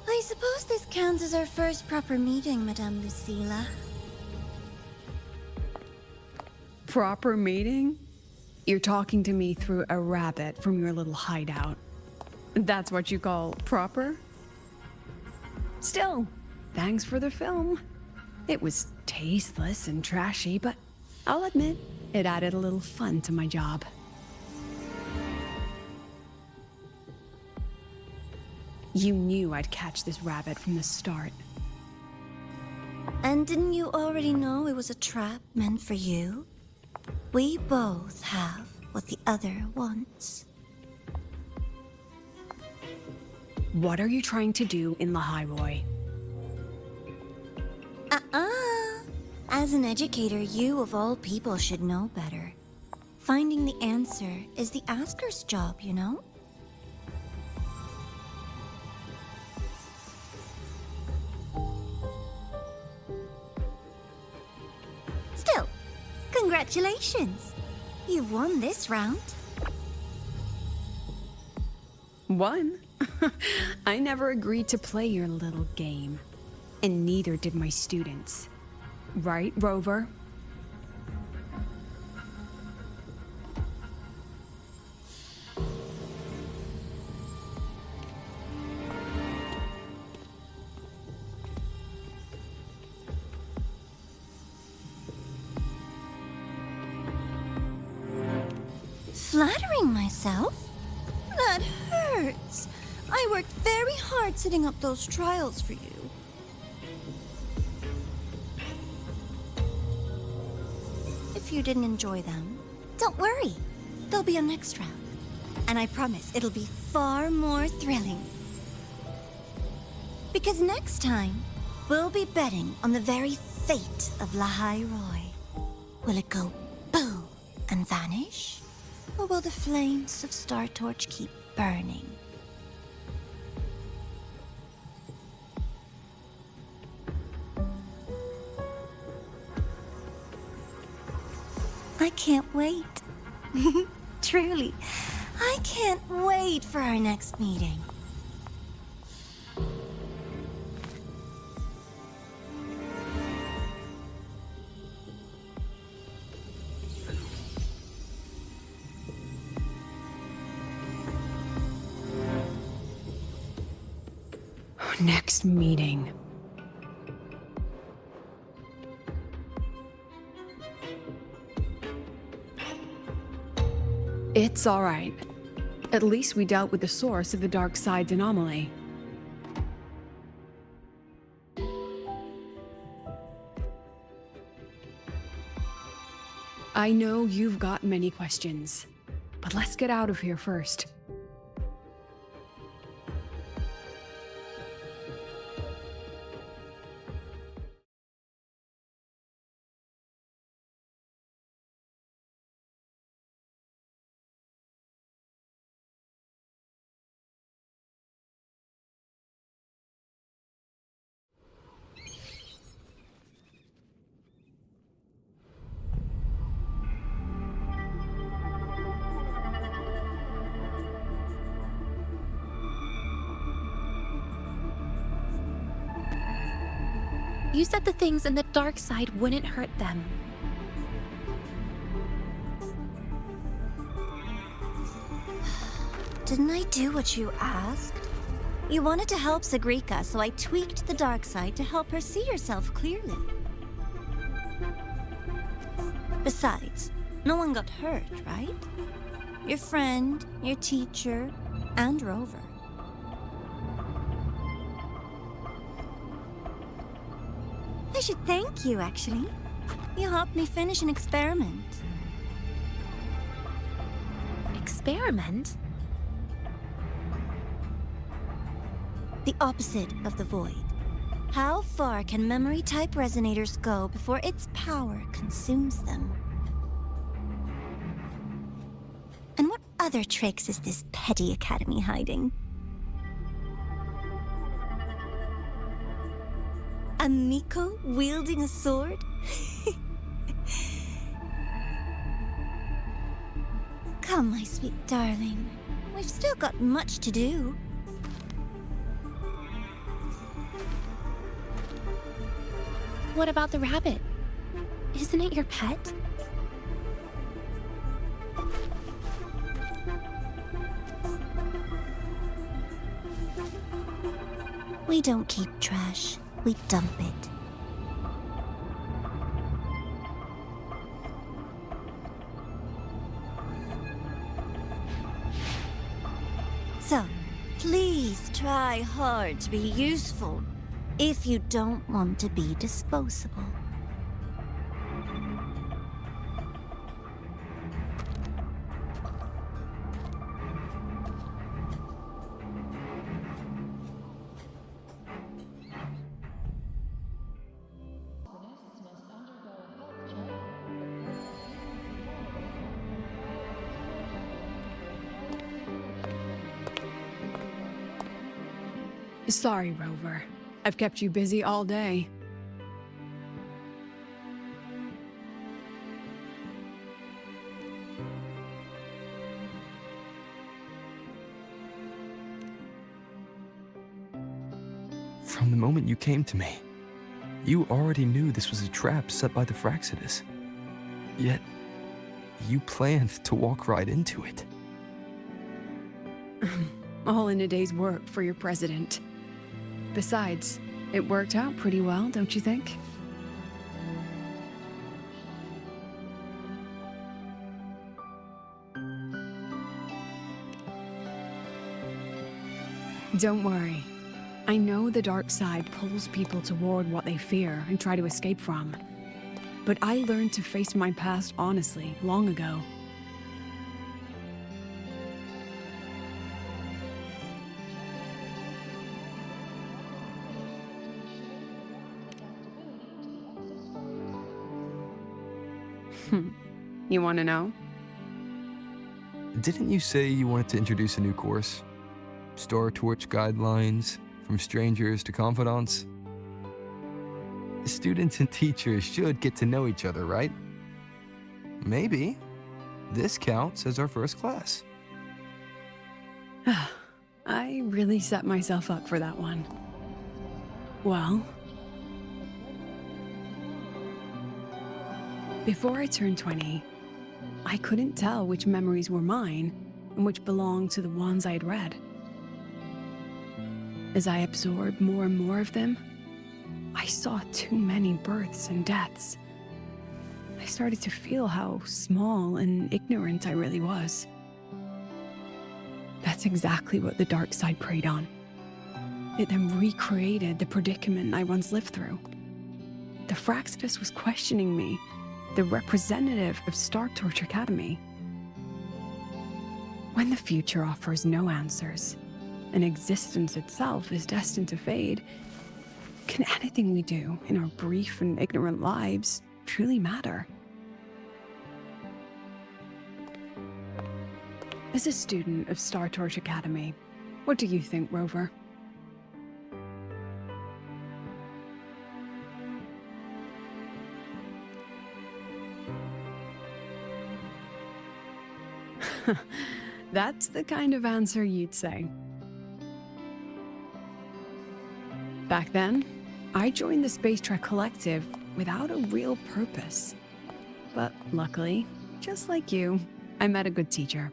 I suppose this counts as our first proper meeting, Madame Lucilla. Proper meeting? You're talking to me through a rabbit from your little hideout. That's what you call proper? Still, thanks for the film. It was tasteless and trashy, but I'll admit, it added a little fun to my job. You knew I'd catch this rabbit from the start. And didn't you already know it was a trap meant for you? We both have what the other wants. What are you trying to do in Lahai? As an educator, you of all people should know better. Finding the answer is the asker's job, you know? Still, congratulations! You've won this round. Won? I never agreed to play your little game. And neither did my students. Right, Rover? Flattering myself? That hurts. I worked very hard setting up those trials for you. If you didn't enjoy them, don't worry. There'll be a next round. And I promise it'll be far more thrilling. Because next time, we'll be betting on the very fate of Lahai Roy. Will it go boo and vanish? Or will the flames of Star Torch keep burning? I can't wait. Truly, I can't wait for our next meeting. Next meeting. It's all right. At least we dealt with the source of the dark side's anomaly. I know you've got many questions, but let's get out of here first. You said the things in the dark side wouldn't hurt them. Didn't I do what you asked? You wanted to help Sagrika, so I tweaked the dark side to help her see herself clearly. Besides, no one got hurt, right? Your friend, your teacher, and Rover. should thank you, actually. You helped me finish an experiment. Experiment? The opposite of the void. How far can memory-type resonators go before its power consumes them? And what other tricks is this petty academy hiding? A Miko wielding a sword? Come, my sweet darling. We've still got much to do. What about the rabbit? Isn't it your pet? We don't keep trash. We dump it. So, please try hard to be useful if you don't want to be disposable. Sorry, Rover. I've kept you busy all day. From the moment you came to me, you already knew this was a trap set by the Fraxidus. Yet, you planned to walk right into it. All in a day's work for your president. Besides, it worked out pretty well, don't you think? Don't worry. I know the dark side pulls people toward what they fear and try to escape from. But I learned to face my past honestly long ago. You want to know? Didn't you say you wanted to introduce a new course? Star Torch guidelines, from strangers to confidants? Students and teachers should get to know each other, right? Maybe this counts as our first class. I really set myself up for that one. Well, before I turned 20, I couldn't tell which memories were mine and which belonged to the ones I had read. As I absorbed more and more of them, I saw too many births and deaths. I started to feel how small and ignorant I really was. That's exactly what the dark side preyed on. It then recreated the predicament I once lived through. The Fraxidus was questioning me, the representative of Star Torch Academy. When the future offers no answers, and existence itself is destined to fade, can anything we do in our brief and ignorant lives truly matter? As a student of Star Torch Academy, what do you think, Rover? That's the kind of answer you'd say. Back then, I joined the Space Trek Collective without a real purpose. But luckily, just like you, I met a good teacher.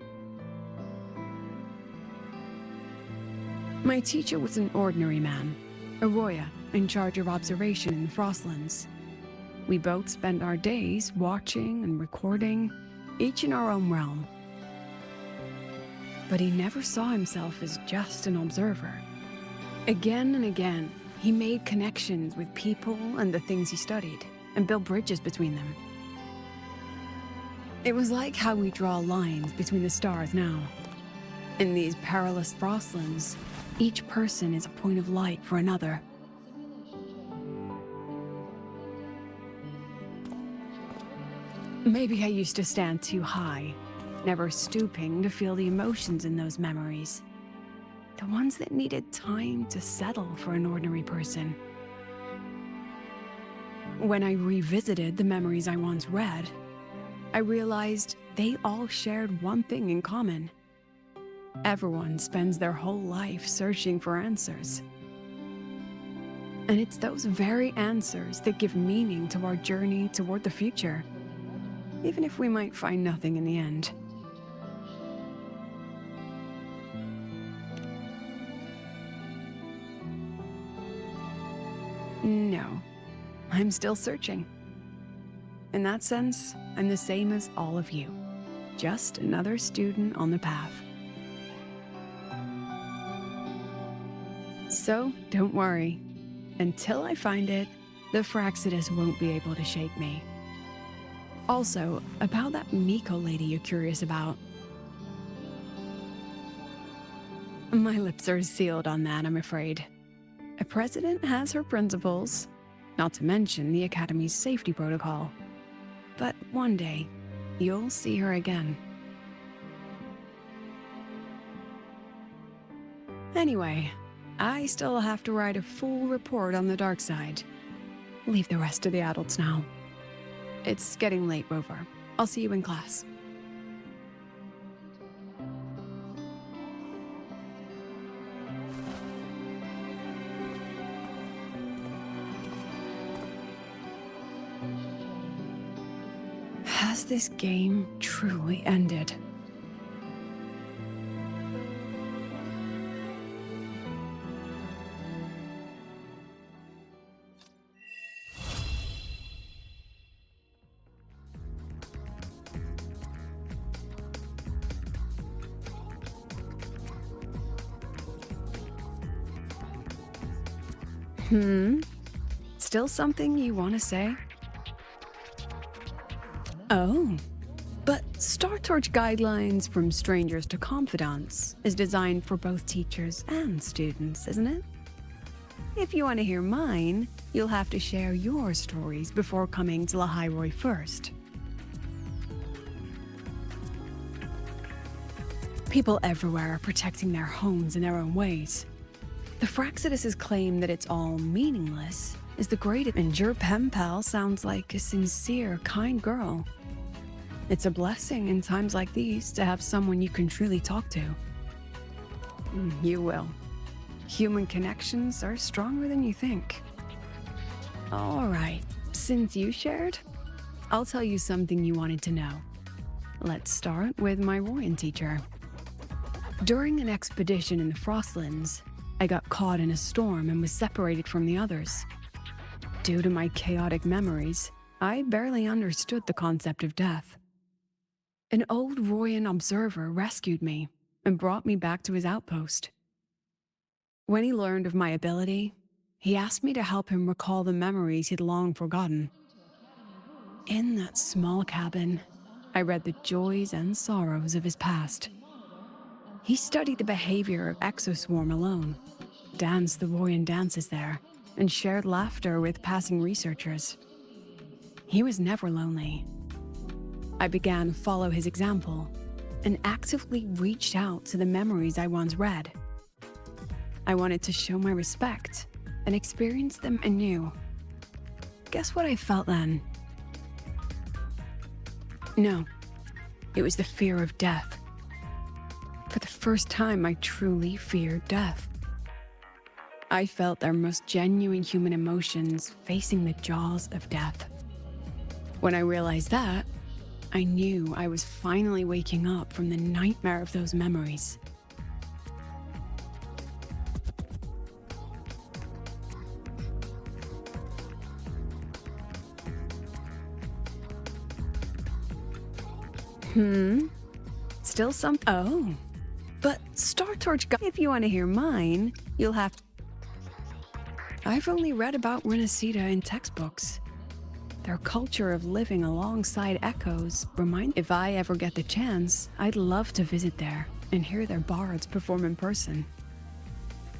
My teacher was an ordinary man, Arroya, in charge of observation in the Frostlands. We both spent our days watching and recording, each in our own realm. But he never saw himself as just an observer. Again and again, He made connections with people and the things he studied, and built bridges between them. It was like how we draw lines between the stars now. In these perilous frostlands, each person is a point of light for another. Maybe I used to stand too high, never stooping to feel the emotions in those memories. The ones that needed time to settle for an ordinary person. When I revisited the memories I once read, I realized they all shared one thing in common. Everyone spends their whole life searching for answers. And it's those very answers that give meaning to our journey toward the future, even if we might find nothing in the end. No, I'm still searching. In that sense, I'm the same as all of you. Just another student on the path. So, don't worry. Until I find it, the Fraxidus won't be able to shake me. Also, about that Miko lady you're curious about. My lips are sealed on that, I'm afraid. A president has her principles, not to mention the Academy's safety protocol. But one day, you'll see her again. Anyway, I still have to write a full report on the dark side. Leave the rest to the adults now. It's getting late, Rover. I'll see you in class. Has this game truly ended? Still something you want to say? Oh, but Star Torch Guidelines from Strangers to Confidants is designed for both teachers and students, isn't it? If you want to hear mine, you'll have to share your stories before coming to Lahairoi first. People everywhere are protecting their homes in their own ways. The Fraxidus' claim that it's all meaningless is the greatest, and your pen pal sounds like a sincere, kind girl. It's a blessing in times like these to have someone you can truly talk to. You will. Human connections are stronger than you think. All right, since you shared, I'll tell you something you wanted to know. Let's start with my Royan teacher. During an expedition in the Frostlands, I got caught in a storm and was separated from the others. Due to my chaotic memories, I barely understood the concept of death. An old Royan observer rescued me and brought me back to his outpost. When he learned of my ability, he asked me to help him recall the memories he'd long forgotten. In that small cabin, I read the joys and sorrows of his past. He studied the behavior of Exoswarm alone, danced the Royan dances there, and shared laughter with passing researchers. He was never lonely. I began to follow his example and actively reached out to the memories I once read. I wanted to show my respect and experience them anew. Guess what I felt then? No, it was the fear of death. For the first time, I truly feared death. I felt their most genuine human emotions facing the jaws of death. When I realized that, I knew I was finally waking up from the nightmare of those memories. Still some. Oh, but Star Torch. If you want to hear mine, you'll have. I've only read about Renacita in textbooks. Their culture of living alongside echoes if I ever get the chance, I'd love to visit there and hear their bards perform in person.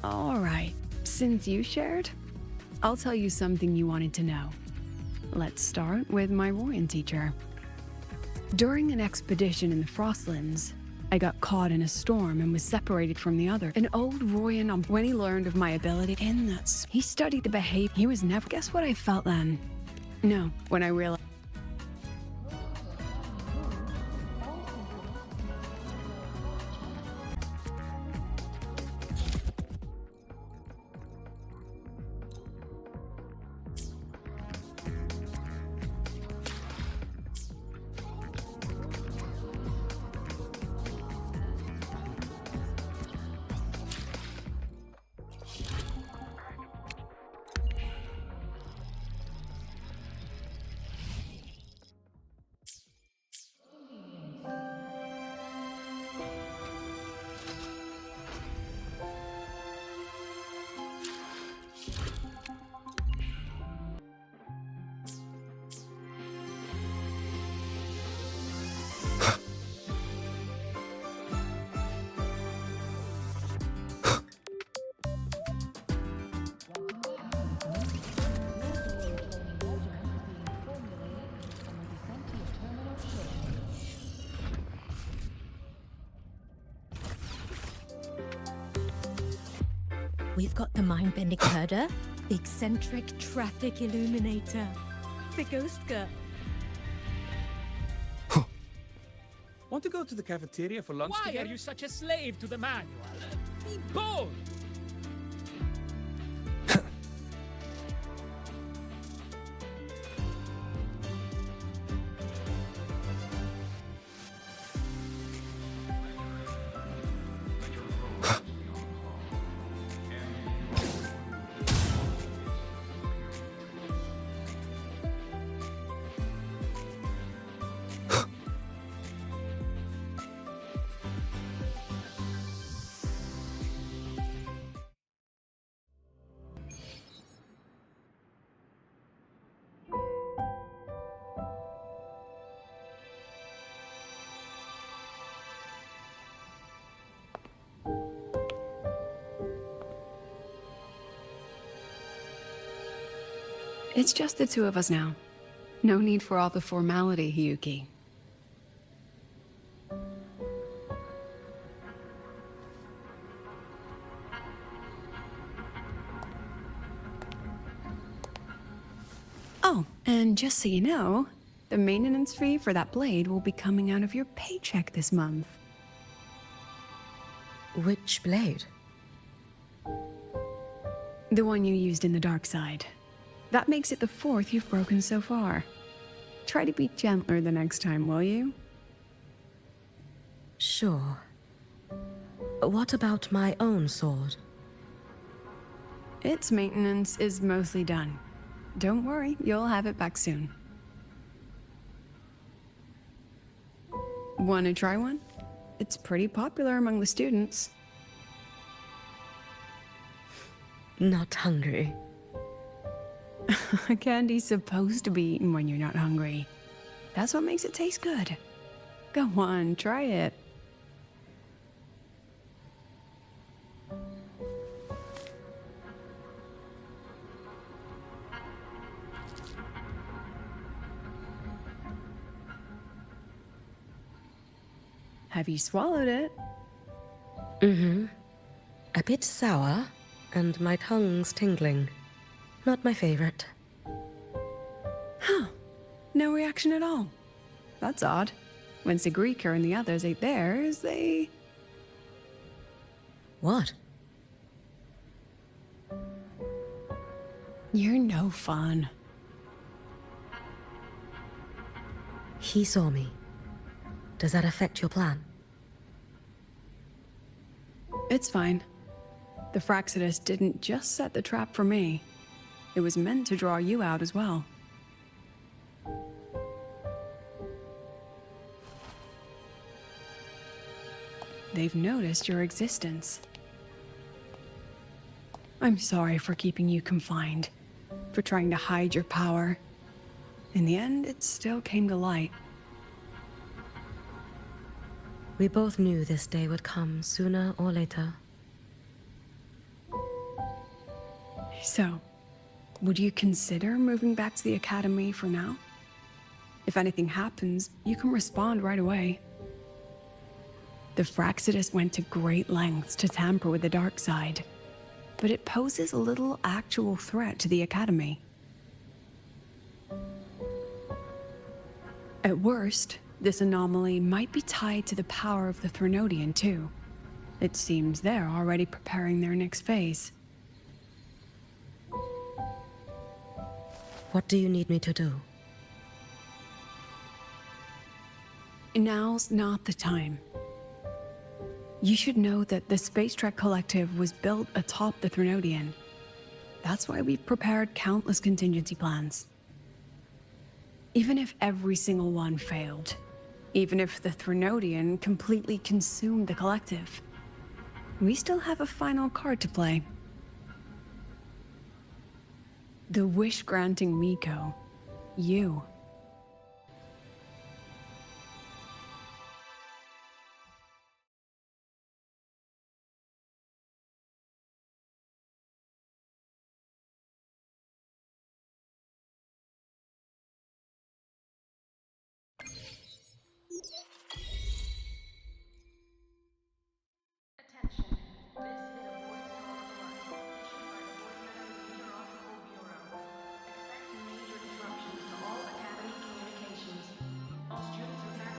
All right, since you shared, I'll tell you something you wanted to know. Let's start with my Royan teacher. During an expedition in the Frostlands, I got caught in a storm and was separated from the other. An old Royan, when he learned of my ability he studied the behavior. He was never. Guess what I felt then? No, when I realized. We've got the mind-bending herder, the eccentric traffic illuminator, the ghost girl. Want to go to the cafeteria for lunch Why together? are you such a slave to the manual? Be bold! It's just the two of us now. No need for all the formality, Hiyuki. Oh, and just so you know, the maintenance fee for that blade will be coming out of your paycheck this month. Which blade? The one you used in the dark side. That makes it the 4th you've broken so far. Try to be gentler the next time, will you? Sure. What about my own sword? Its maintenance is mostly done. Don't worry, you'll have it back soon. Want to try one? It's pretty popular among the students. Not hungry. Candy's supposed to be eaten when you're not hungry. That's what makes it taste good. Go on, try it. Have you swallowed it? Mm-hmm. A bit sour, and my tongue's tingling. Not my favorite. Huh. No reaction at all. That's odd. When Sigrika and the others ate theirs, they... What? You're no fun. He saw me. Does that affect your plan? It's fine. The Fraxidus didn't just set the trap for me. It was meant to draw you out as well. They've noticed your existence. I'm sorry for keeping you confined, for trying to hide your power. In the end, it still came to light. We both knew this day would come sooner or later. So, would you consider moving back to the Academy for now? If anything happens, you can respond right away. The Fraxidus went to great lengths to tamper with the dark side, but it poses a little actual threat to the Academy. At worst, this anomaly might be tied to the power of the Threnodian too. It seems they're already preparing their next phase. What do you need me to do? Now's not the time. You should know that the Space Trek Collective was built atop the Threnodian. That's why we've prepared countless contingency plans. Even if every single one failed, even if the Threnodian completely consumed the Collective, we still have a final card to play. The wish-granting Miko. You.